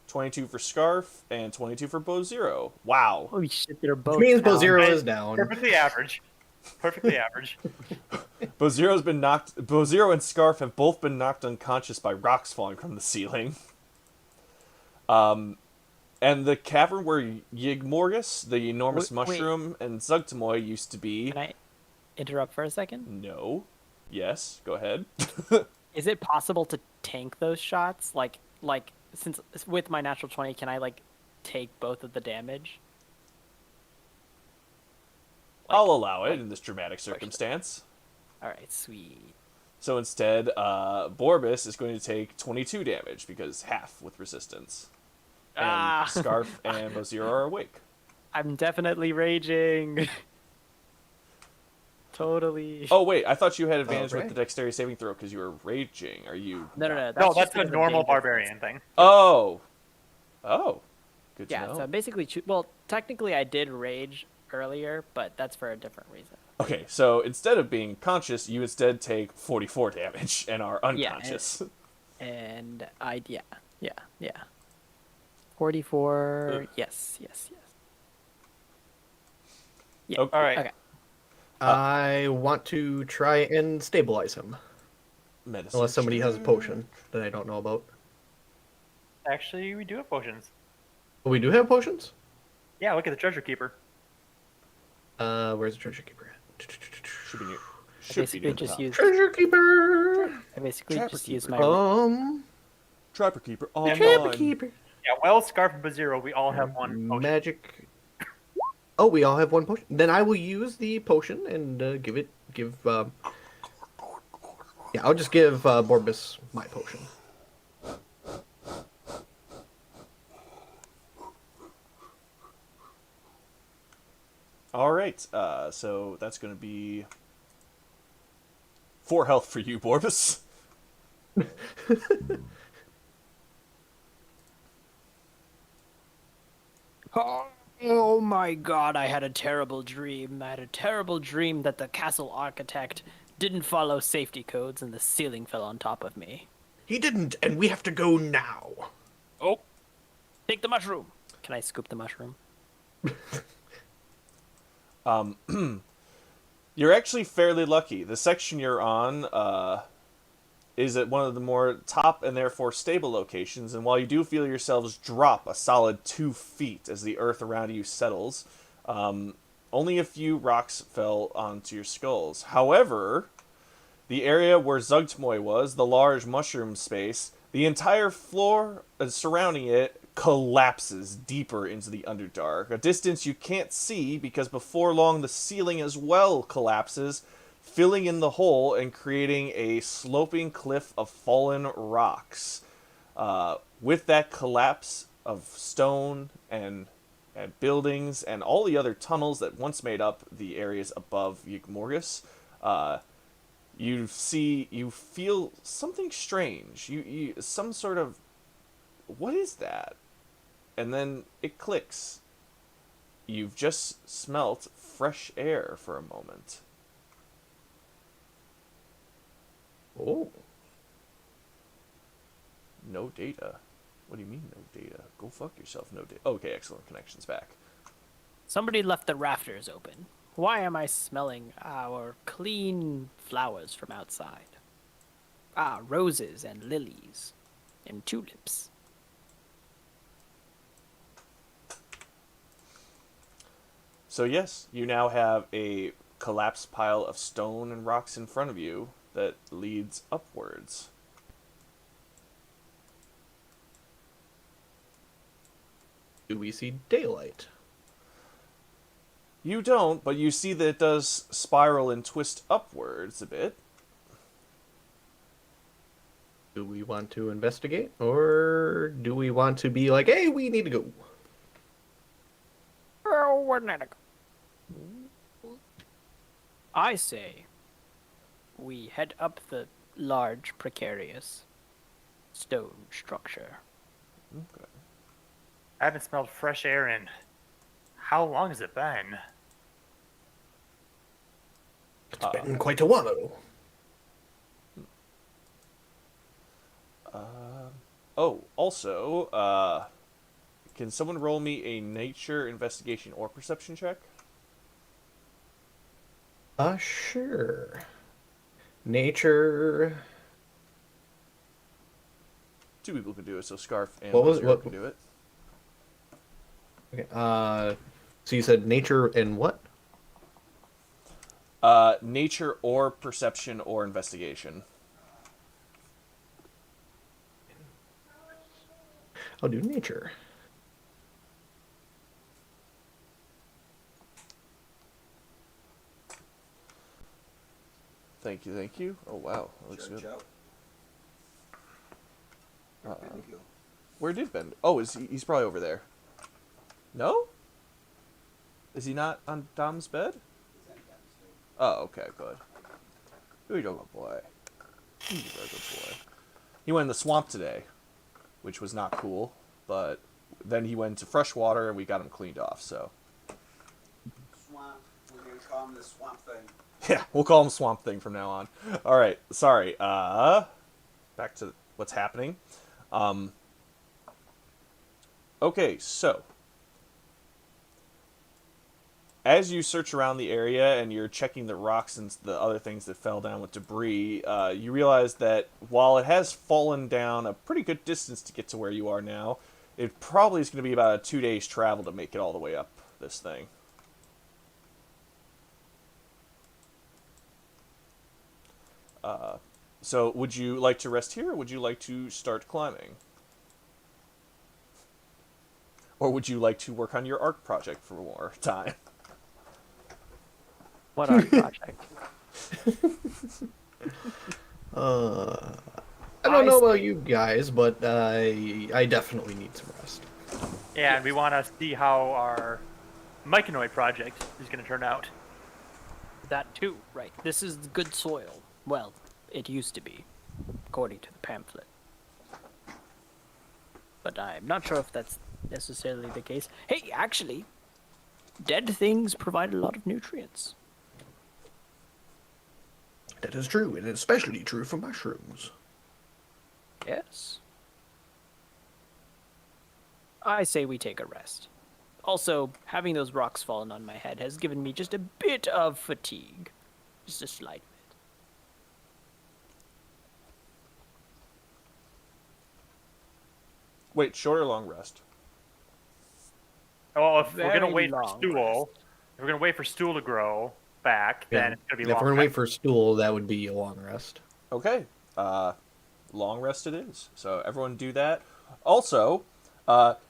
22 for Scarf and 22 for Bow Zero. Wow. Holy shit, they're Which both means Bow down. Zero Right. is down. Perfectly average. Perfectly average. Bow Zero and Scarf have both been knocked unconscious by rocks falling from the ceiling. And the cavern where Yigmorgus, the enormous Wait. mushroom, and Zuggtmoy used to be. Can I interrupt for a second? No. Yes, go ahead. Is it possible to tank those shots? Like since with my natural 20, can I like take both of the damage? Like- I'll allow it in this dramatic circumstance. All right, sweet. So instead, Borbus is going to take 22 damage because half with resistance. And Ah. Scarf and Bozir are awake. I'm definitely raging. Totally. Oh wait, I thought you had advantage with Alright. the dexterity saving throw because you were raging. Are you? No. No, just that's a because of normal danger. barbarian thing. Oh. Oh. Good to Yeah, know. so basically, well, technically I did rage earlier, but that's for a different reason. Okay, so instead of being conscious, you instead take 44 damage and are unconscious. And yeah. 44. Ugh. Yes. Yeah. Okay. All right. Okay. I want to try and stabilize him. Medicine. Unless somebody has a potion that I don't know about. Actually, we do have potions. But we do have potions? Yeah, look at the treasure keeper. Where's the treasure keeper at? Should be near. I Should be basically near the just top. used. Treasure keeper! I basically Trapper just used keeper. my. Trapper Keeper online. Trapper keeper! Yeah, well, Scarf and Bazero, we all have one potion. Magic. Oh, we all have one potion. Then I will use the potion and yeah, I'll just give Borbus my potion. All right. So that's going to be 4 health for you, Borbus. Oh my god, I had a terrible dream. I had a terrible dream that the castle architect didn't follow safety codes and the ceiling fell on top of me. He didn't, and we have to go now. Oh. Take the mushroom. Can I scoop the mushroom? You're actually fairly lucky. The section you're on is at one of the more top and therefore stable locations, and while you do feel yourselves drop a solid 2 feet as the earth around you settles, only a few rocks fell onto your skulls. However, the area where Zuggtmoy was, the large mushroom space, the entire floor surrounding it collapses deeper into the Underdark, a distance you can't see because before long the ceiling as well collapses, filling in the hole and creating a sloping cliff of fallen rocks. With that collapse of stone and buildings and all the other tunnels that once made up the areas above Yigmorgus, you feel something strange. You some sort of, what is that? And then it clicks. You've just smelt fresh air for a moment. Oh. No data. What do you mean no data? Go fuck yourself, no data. Okay, excellent. Connection's back. Somebody left the rafters open. Why am I smelling our clean flowers from outside? Ah, roses and lilies and tulips. So yes, you now have a collapsed pile of stone and rocks in front of you that leads upwards. Do we see daylight? You don't, but you see that it does spiral and twist upwards a bit. Do we want to investigate? Or do we want to be like, hey, we need to go? Oh, where did I go? I say we head up the large, precarious stone structure. Okay. I haven't smelled fresh air in. How long has it been? It's been quite a while. Oh, also, can someone roll me a nature, investigation, or perception check? Sure. Nature. Two people can do it, so Scarf and What was Zero what? can do it. Okay, so you said nature and what? Nature or perception or investigation. I'll do nature. Thank you, thank you. Oh wow, that looks Chow good. chow. Thank you. Where did Ben? Oh, he's probably over there. No? Is he not on Dom's bed? Oh, okay, good. Good boy. He's a very good boy. He went in the swamp today, which was not cool, but then he went to fresh water and we got him cleaned off, so. Swamp. We're gonna call him the swamp thing. Yeah, we'll call him Swamp Thing from now on. Alright, sorry. Back to what's happening. Okay, so. As you search around the area and you're checking the rocks and the other things that fell down with debris, you realize that while it has fallen down a pretty good distance to get to where you are now, it probably is going to be about a 2 days travel to make it all the way up this thing. So would you like to rest here, or would you like to start climbing? Or would you like to work on your ARC project for more time? What art project? I don't know about you guys, but I definitely need some rest. Yeah, and we want to see how our myconoid project is going to turn out. That too, right. This is good soil. Well, it used to be, according to the pamphlet. But I'm not sure if that's necessarily the case. Hey, actually, dead things provide a lot of nutrients. That is true, and especially true for mushrooms. Yes. I say we take a rest. Also, having those rocks fallen on my head has given me just a bit of fatigue. Just a slight bit. Wait, short or long rest? Well, if we're Very going to wait for long Stool, if we're going to wait for Stool to grow back, then it's going to be If long. we're gonna rest. wait for Stool, that would be a long rest. Okay. Long rest it is. So everyone do that. Also,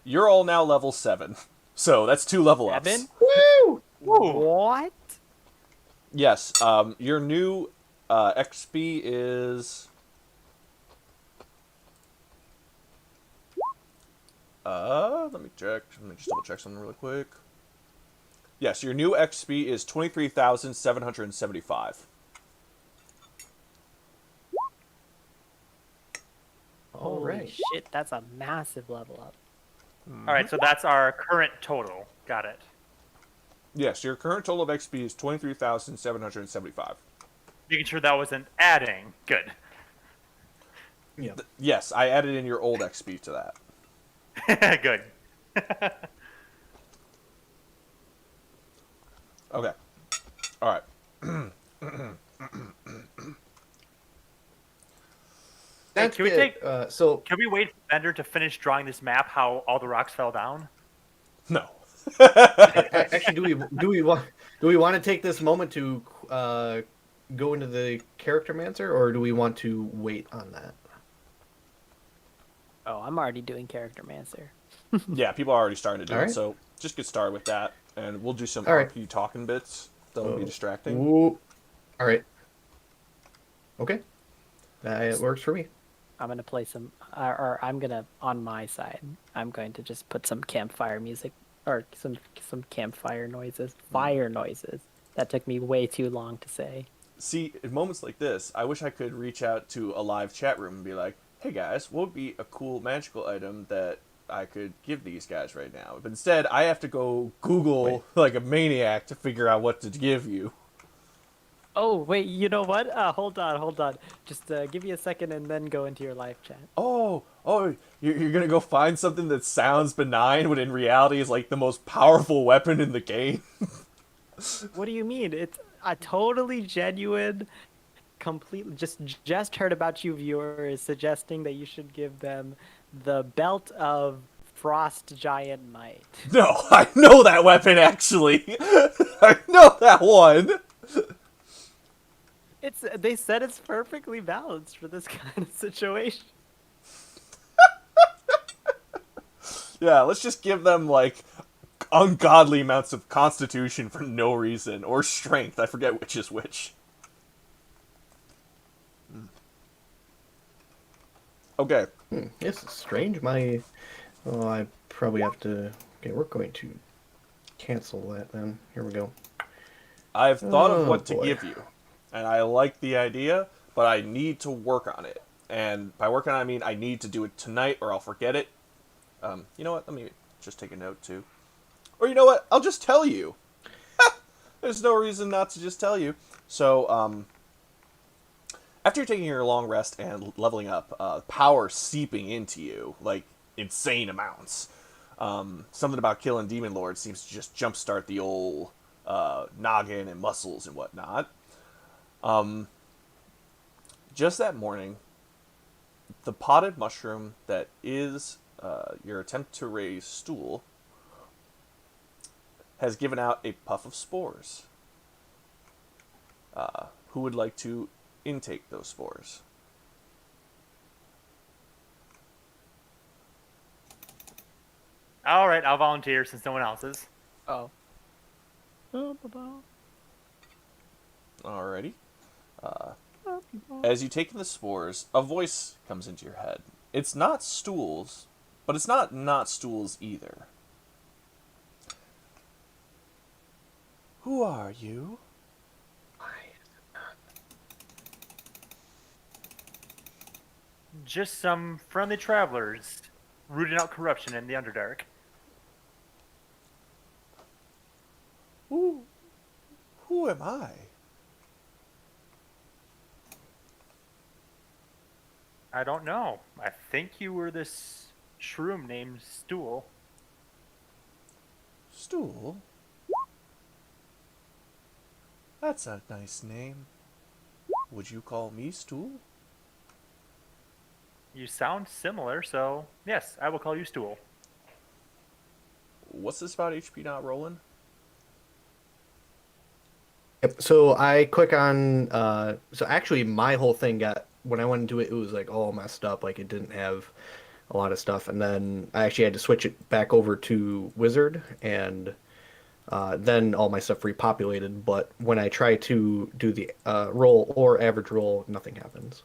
you're all now level 7. So that's 2 level ups. Evan? Woo! What? Yes, your new XP is... let me check. Let me just double check something really quick. Yes, your new XP is 23,775. All Holy right. shit, that's a massive level up. All right, so that's our current total. Got it. Yes, your current total of XP is 23,775. Making sure that wasn't adding. Good. Yeah. Yes, I added in your old XP to that. Good. Okay. All right. That's can we good. take- So Can we wait for Bender to finish drawing this map? How all the rocks fell down? No. actually, do we want to take this moment to go into the character mancer, or do we want to wait on that? Oh, I'm already doing character mancer. Yeah, people are already starting to do All it, right. so just get started with that, and we'll do some All right. RP talking bits. Don't be distracting. Ooh. All right. Okay. It works for me. I'm gonna play some, or I'm gonna, on my side, I'm going to just put some campfire music, or some campfire noises, fire noises. That took me way too long to say. See, in moments like this, I wish I could reach out to a live chat room and be like, hey guys, what would be a cool magical item that I could give these guys right now. But instead, I have to go Google like a maniac to figure out what to give you. Oh, wait, you know what? Hold on, hold on. Just give me a second and then go into your live chat. Oh, you're gonna go find something that sounds benign, but in reality is like the most powerful weapon in the game. What do you mean? It's a totally genuine, completely just heard about you viewers suggesting that you should give them the belt of Frost Giant Might. No, I know that weapon actually. I know that one. They said it's perfectly balanced for this kind of situation. Yeah, let's just give them like ungodly amounts of constitution for no reason or strength. I forget which is which. Okay. This is strange. Oh, I probably have to. Okay, we're going to cancel that then. Here we go. I've thought of Oh, what to boy. give you, and I like the idea, but I need to work on it. And by work on it, I mean I need to do it tonight or I'll forget it. You know what? Let me just take a note too. Or you know what? I'll just tell you. There's no reason not to just tell you. So, after you're taking your long rest and leveling up, power seeping into you, like insane amounts. Something about killing demon lords seems to just jumpstart the old noggin and muscles and whatnot. Just that morning, the potted mushroom that is your attempt to raise Stool has given out a puff of spores. Who would like to intake those spores? All right, I'll volunteer since no one else is. Oh. Alrighty. As you take in the spores, a voice comes into your head. It's not Stool's, but it's not Stool's either. Who are you? Just some friendly travelers rooting out corruption in the Underdark. Who am I? I don't know. I think you were this shroom named Stool. Stool? That's a nice name. Would you call me Stool? You sound similar, so yes, I will call you Stool. What's this about HP not rolling? Yep. So I click on. So actually, my whole thing got when I went into it. It was like all messed up. Like it didn't have a lot of stuff, and then I actually had to switch it back over to Wizard, and then all my stuff repopulated. But when I try to do the roll or average roll, nothing happens.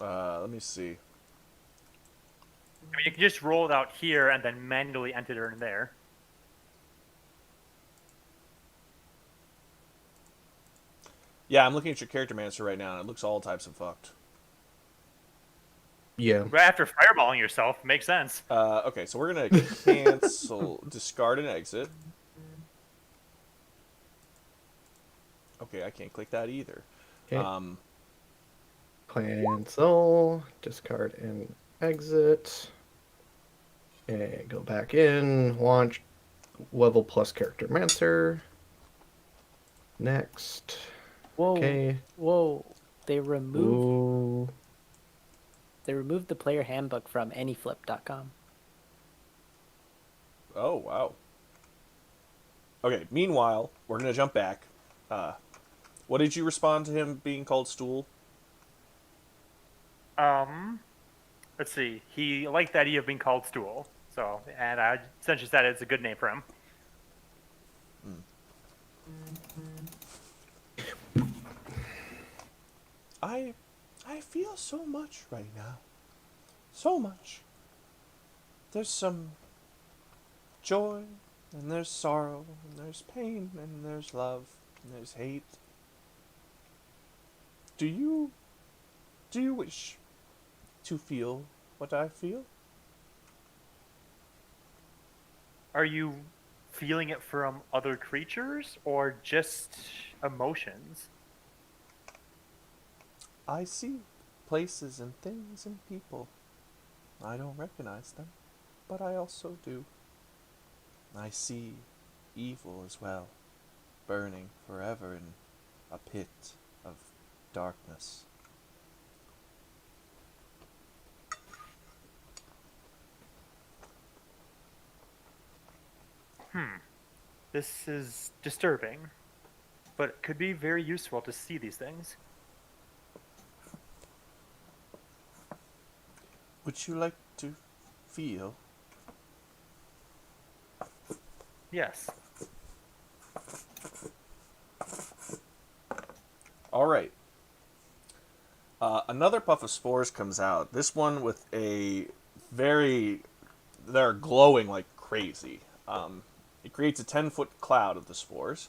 Let me see. I mean, you can just roll it out here and then manually enter it in there. Yeah, I'm looking at your character manager right now, and it looks all types of fucked. Yeah. Right after fireballing yourself, makes sense. Okay, so we're gonna cancel, discard and exit. Okay, I can't click that either. Okay. Cancel, discard and exit. And go back in, launch level plus character mancer. Next. Whoa. Okay. Whoa. They Ooh. removed the player handbook from anyflip.com. Oh, wow. Okay, meanwhile, we're gonna jump back. What did you respond to him being called Stool? Let's see. He liked the idea of being called Stool. So, and I essentially said it's a good name for him. I feel so much right now. So much. There's some joy, and there's sorrow, and there's pain, and there's love, and there's hate. Do you wish to feel what I feel. Are you feeling it from other creatures or just emotions? I see places and things and people. I don't recognize them, but I also do. I see evil as well, burning forever in a pit of darkness. This is disturbing, but it could be very useful to see these things. Would you like to feel? Yes. All right. Another puff of spores comes out. This one with a very... They're glowing like crazy. It creates a 10-foot cloud of the spores.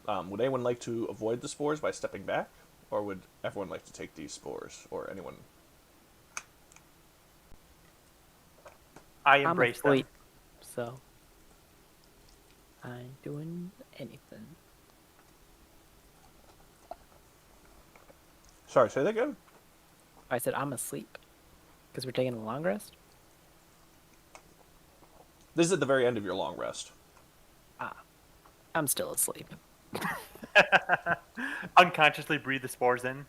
Would anyone like to avoid the spores by stepping back? Or would everyone like to take these spores? Or anyone? I I'm embrace them. asleep, so I ain't doing anything. Sorry, say that again? I said I'm asleep because we're taking a long rest. This is at the very end of your long rest. I'm still asleep. Unconsciously breathe the spores in.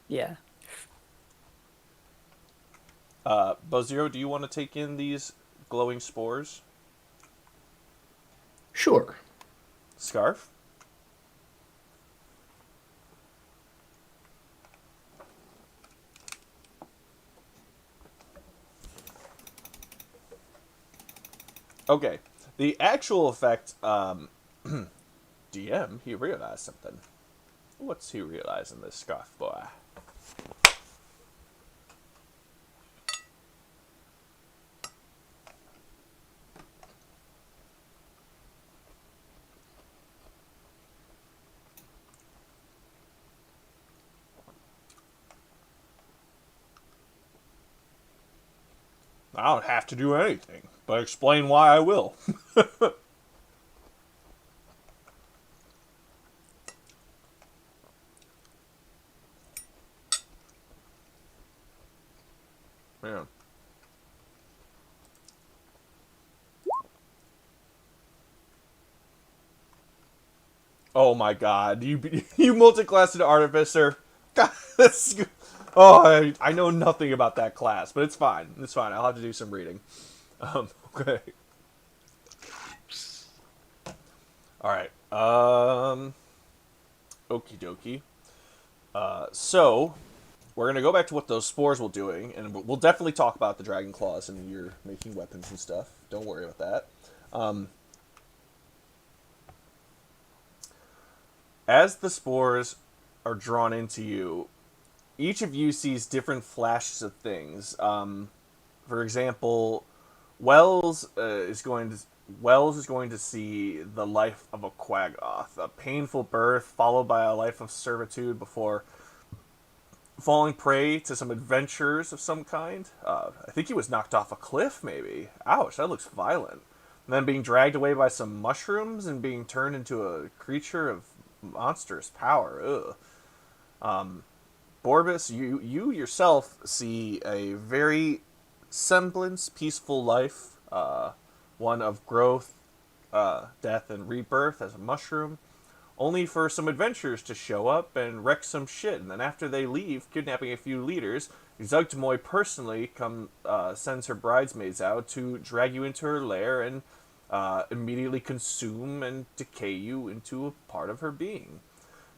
Yeah. Bozero, do you want to take in these glowing spores? Sure. Scarf? Okay. The actual effect, DM, he realized something. What's he realizing, this Scarf boy? I don't have to do anything, but explain why I will. Yeah. Oh my god, you multi-classed artificer. God, I know nothing about that class, but it's fine. It's fine. I'll have to do some reading. Okay. All right. Okie dokie. So we're gonna go back to what those spores were doing, and we'll definitely talk about the dragon claws and you're making weapons and stuff. Don't worry about that. As the spores are drawn into you, each of you sees different flashes of things. For example, Wells is going to see the life of a Quaggoth, a painful birth followed by a life of servitude before falling prey to some adventures of some kind. I think he was knocked off a cliff, maybe. Ouch, that looks violent. And then being dragged away by some mushrooms and being turned into a creature of monstrous power. Ugh. Borbus, you yourself see a very semblance peaceful life, one of growth, death, and rebirth as a mushroom, only for some adventurers to show up and wreck some shit, and then after they leave, kidnapping a few leaders, Zuggtmoy personally sends her bridesmaids out to drag you into her lair and immediately consume and decay you into a part of her being.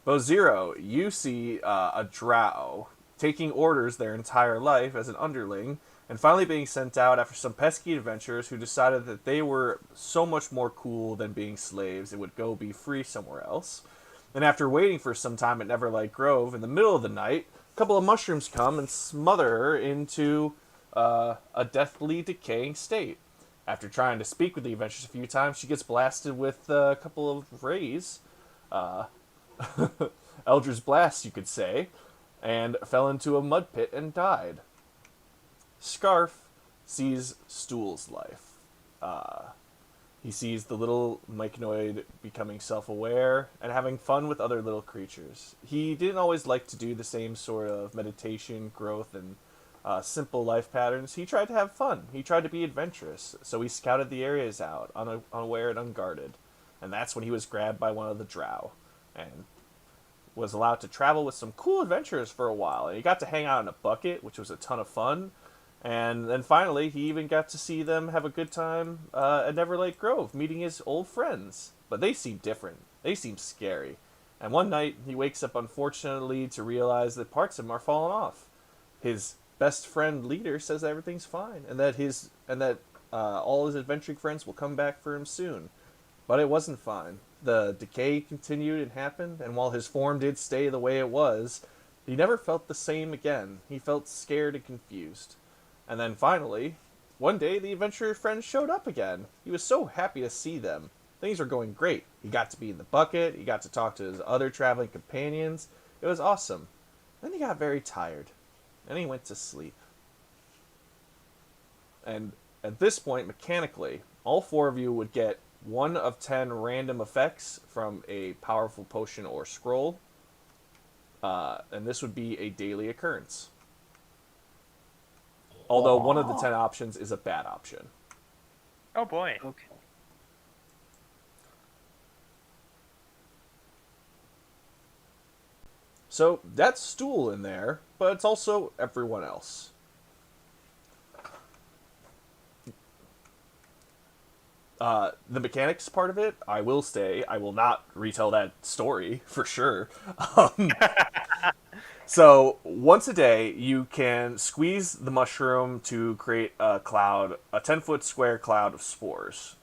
Bozero, you see a drow taking orders their entire life as an underling, and finally being sent out after some pesky adventurers who decided that they were so much more cool than being slaves and would go be free somewhere else. And after waiting for some time at Neverlight Grove, in the middle of the night, a couple of mushrooms come and smother her into a deathly decaying state. After trying to speak with the adventurers a few times, she gets blasted with a couple of rays. Eldritch Blast, you could say, and fell into a mud pit and died. Scarf sees Stool's life. He sees the little myconoid becoming self-aware and having fun with other little creatures. He didn't always like to do the same sort of meditation, growth, and simple life patterns. He tried to have fun. He tried to be adventurous. So he scouted the areas out, unaware and unguarded. And that's when he was grabbed by one of the drow and was allowed to travel with some cool adventurers for a while. And he got to hang out in a bucket, which was a ton of fun. And then finally, he even got to see them have a good time at Neverlight Grove, meeting his old friends. But they seem different. They seem scary. And one night, he wakes up unfortunately to realize that parts of him are falling off. His best friend leader says everything's fine, and that all his adventuring friends will come back for him soon. But it wasn't fine. The decay continued and happened, and while his form did stay the way it was, he never felt the same again. He felt scared and confused. And then finally, one day the adventurer friends showed up again. He was so happy to see them. Things were going great. He got to be in the bucket, he got to talk to his other traveling companions. It was awesome. Then he got very tired, and he went to sleep. And at this point, mechanically, all four of you would get 1 of 10 random effects from a powerful potion or scroll. And this would be a daily occurrence. Although one of the 10 options is a bad option. Oh boy. Okay. So that's Stool in there, but it's also everyone else. The mechanics part of it, I will not retell that story for sure. So once a day, you can squeeze the mushroom to create a 10-foot square cloud of spores.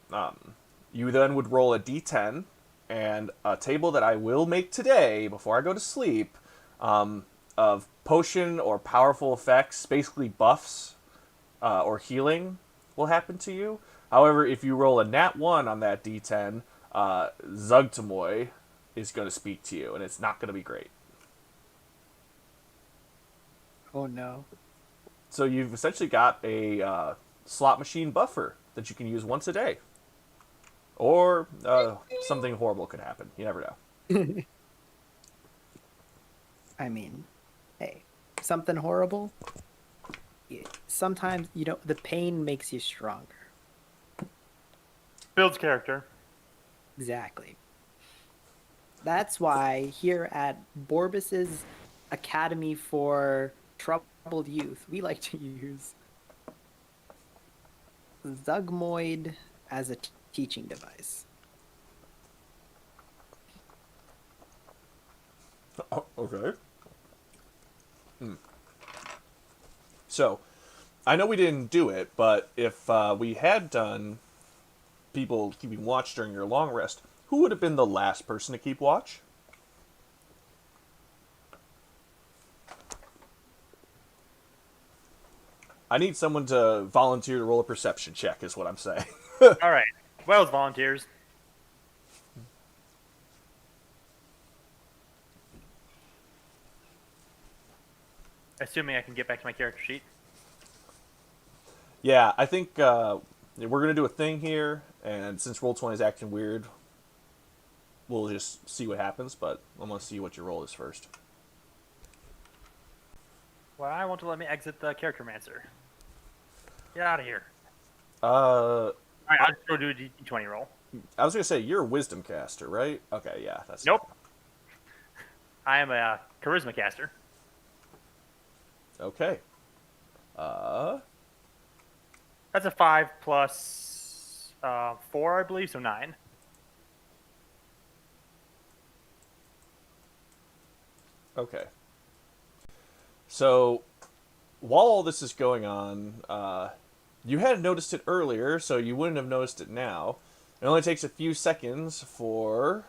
You then would roll a d10, and a table that I will make today before I go to sleep of potion or powerful effects, basically buffs or healing, will happen to you. However, if you roll a nat 1 on that d10, Zuggtmoy is going to speak to you, and it's not going to be great. Oh no. So you've essentially got a slot machine buffer that you can use once a day. Or something horrible could happen. You never know. I mean, hey, something horrible. Sometimes, the pain makes you stronger. Builds character. Exactly. That's why here at Borbus's Academy for Troubled Youth, we like to use Zuggtmoy as a teaching device. Oh, okay. So, I know we didn't do it, but if we had done people keeping watch during your long rest, who would have been the last person to keep watch? I need someone to volunteer to roll a perception check, is what I'm saying. All right. Wells volunteers. Assuming I can get back to my character sheet. Yeah, I think we're going to do a thing here, and since Roll20 is acting weird, we'll just see what happens, but I'm going to see what your roll is first. Why won't you let me exit the charactermancer? Get out of here. Uh, All right, I'll just go do a d20 roll. I was going to say, you're a wisdom caster, right? Okay, yeah. That's Nope. I am a charisma caster. Okay. That's a 5 plus 4, I believe, so 9. Okay. So, while all this is going on, you hadn't noticed it earlier, so you wouldn't have noticed it now. It only takes a few seconds for...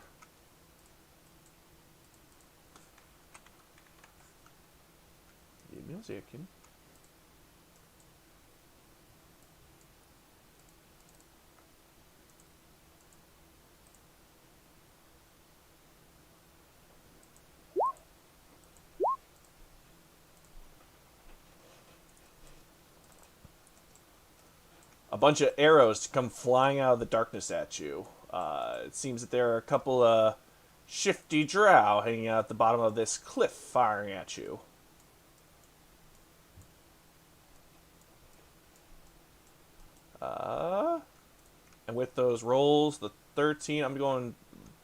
Give me a second. a bunch of arrows come flying out of the darkness at you. It seems that there are a couple of shifty drow hanging out at the bottom of this cliff firing at you. And with those rolls, the 13, I'm going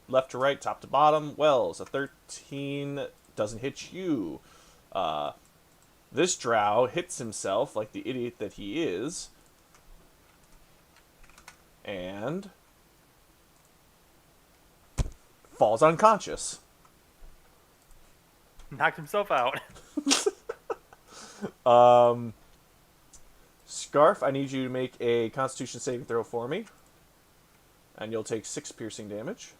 left to right, top to bottom. Wells, a 13 doesn't hit you. This drow hits himself like the idiot that he is. And falls unconscious. Knocked himself out. Scarf, I need you to make a Constitution saving throw for me. And you'll take 6 piercing damage.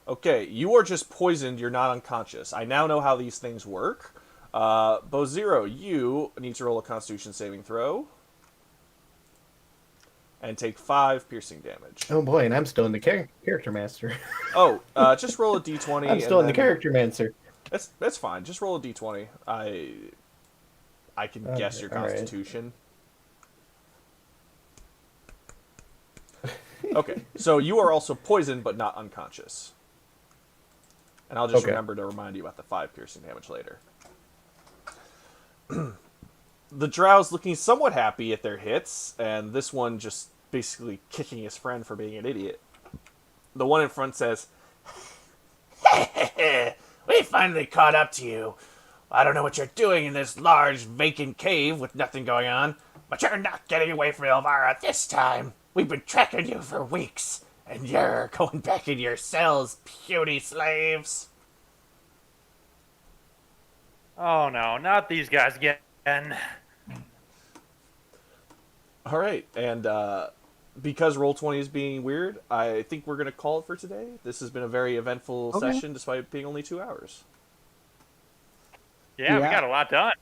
Okay, you are just poisoned, you're not unconscious. I now know how these things work. Bozero, you need to roll a Constitution saving throw. And take 5 piercing damage. Oh boy, and I'm still in the character master. Oh, just roll a d20. I'm still in the then- character master. That's fine. Just roll a d20. I can guess your all right. constitution. Okay, so you are also poisoned but not unconscious. And I'll just Okay. remember to remind you about the 5 piercing damage later. The drow's looking somewhat happy at their hits, and this one just basically kicking his friend for being an idiot. The one in front says, "We finally caught up to you. I don't know what you're doing in this large, vacant cave with nothing going on, but you're not getting away from Elvira this time. We've been tracking you for weeks, and you're going back in your cells, puny slaves." Oh no, not these guys again. All right, and because Roll20 is being weird, I think we're going to call it for today. This has been a very eventful Okay. session, despite it being only 2 hours. Yeah, we Yeah. got a lot done.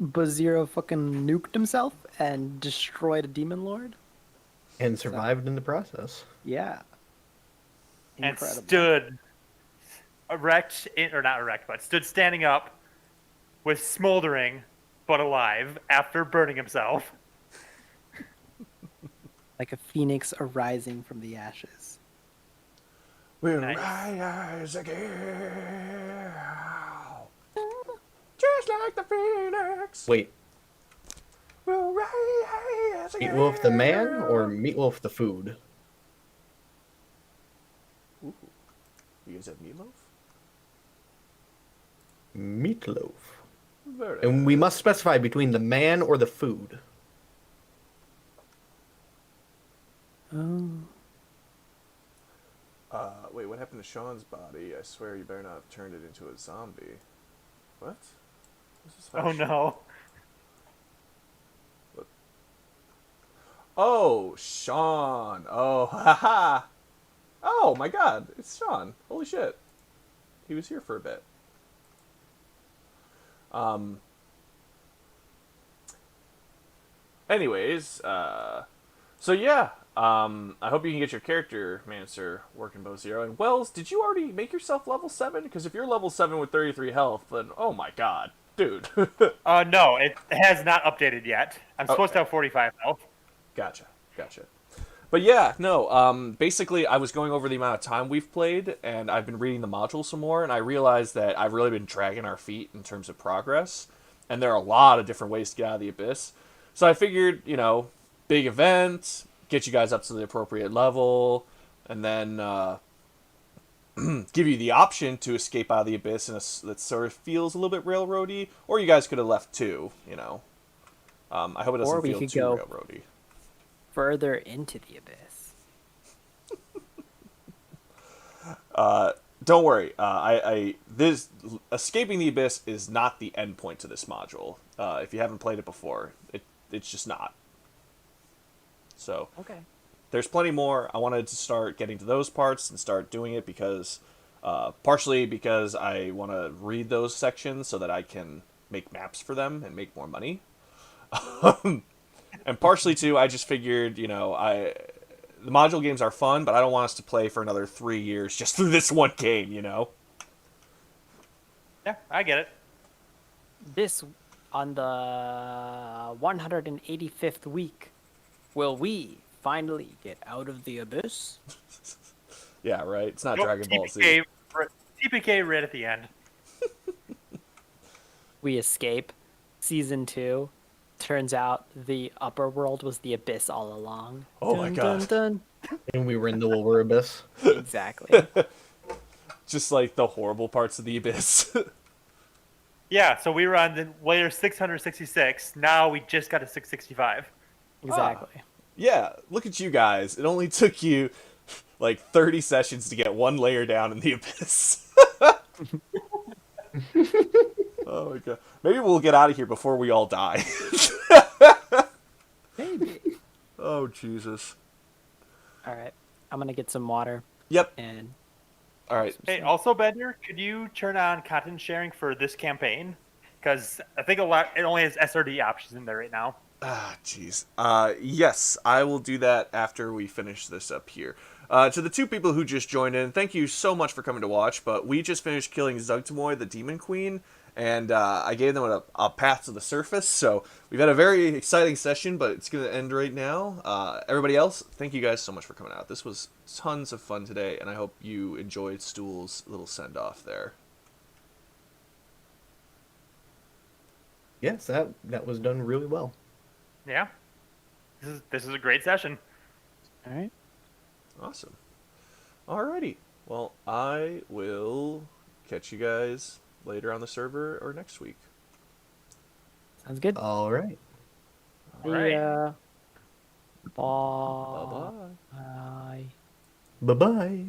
Bazero fucking nuked himself and destroyed a demon lord. And survived in the process. Yeah. And Incredible. stood erect, or not erect, but stood standing up with smoldering but alive after burning himself. Like a phoenix arising from the ashes. We'll Nice. rise again. Just like the phoenix. Wait, We'll rise again. Meatwolf the man or Meatwolf the food? Ooh. You guys have meatloaf? Meatloaf. Very And we must specify between the man or the food. Oh. Wait, what happened to Sean's body? I swear you better not have turned it into a zombie. What? This is how Oh no. Oh, Sean. Oh, haha. Oh my god, it's Sean. Holy shit. He was here for a bit. Anyways, so yeah, I hope you can get your character, Mancer, working Bozero. And Wells, did you already make yourself level 7? Because if you're level 7 with 33 health, then oh my god, dude. No, it has not updated yet. I'm supposed to have 45 health. Gotcha. But yeah, no, basically I was going over the amount of time we've played, and I've been reading the module some more, and I realized that I've really been dragging our feet in terms of progress, and there are a lot of different ways to get out of the Abyss. So I figured, big event, get you guys up to the appropriate level, and then give you the option to escape out of the Abyss that sort of feels a little bit railroady, or you guys could have left too, I hope it doesn't Or we feel could too go- railroady. Further into the abyss. Don't worry. This escaping the Abyss is not the end point to this module. If you haven't played it before, it's just not. So Okay. there's plenty more. I wanted to start getting to those parts and start doing it because, partially because I want to read those sections so that I can make maps for them and make more money. And partially too, I just figured, the module games are fun, but I don't want us to play for another 3 years just through this one game, Yeah, I get it. This on the 185th week, will we finally get out of the abyss? Yeah, right. It's not Nope, Dragon Ball Z. TPK right at the end. We escape. Season 2. Turns out the upper world was the abyss all along. Oh my God. Dun. And we were in the lower abyss. Exactly. Just like the horrible parts of the abyss. Yeah, so we were on the layer 666. Now we just got to 665. Exactly. Yeah, look at you guys. It only took you like 30 sessions to get one layer down in the abyss. Oh my God. Maybe we'll get out of here before we all die. Maybe. Oh, Jesus. All right. I'm going to get some water Yep. and All right. Hey, also, Bender, could you turn on content sharing for this campaign? Because I think it only has SRD options in there right now. Ah, jeez. Yes, I will do that after we finish this up here. To the two people who just joined in, thank you so much for coming to watch, but we just finished killing Zuggtmoy, the Demon Queen, and I gave them a path to the surface, so we've had a very exciting session, but it's going to end right now. Everybody else, thank you guys so much for coming out. This was tons of fun today, and I hope you enjoyed Stool's little send-off there. Yes, that was done really well. Yeah. This is a great session. all right. Awesome. Alrighty. Well, I will catch you guys later on the server or next week. Sounds good. All right. All right. Yeah. Bye-bye. Bye. Bye-bye.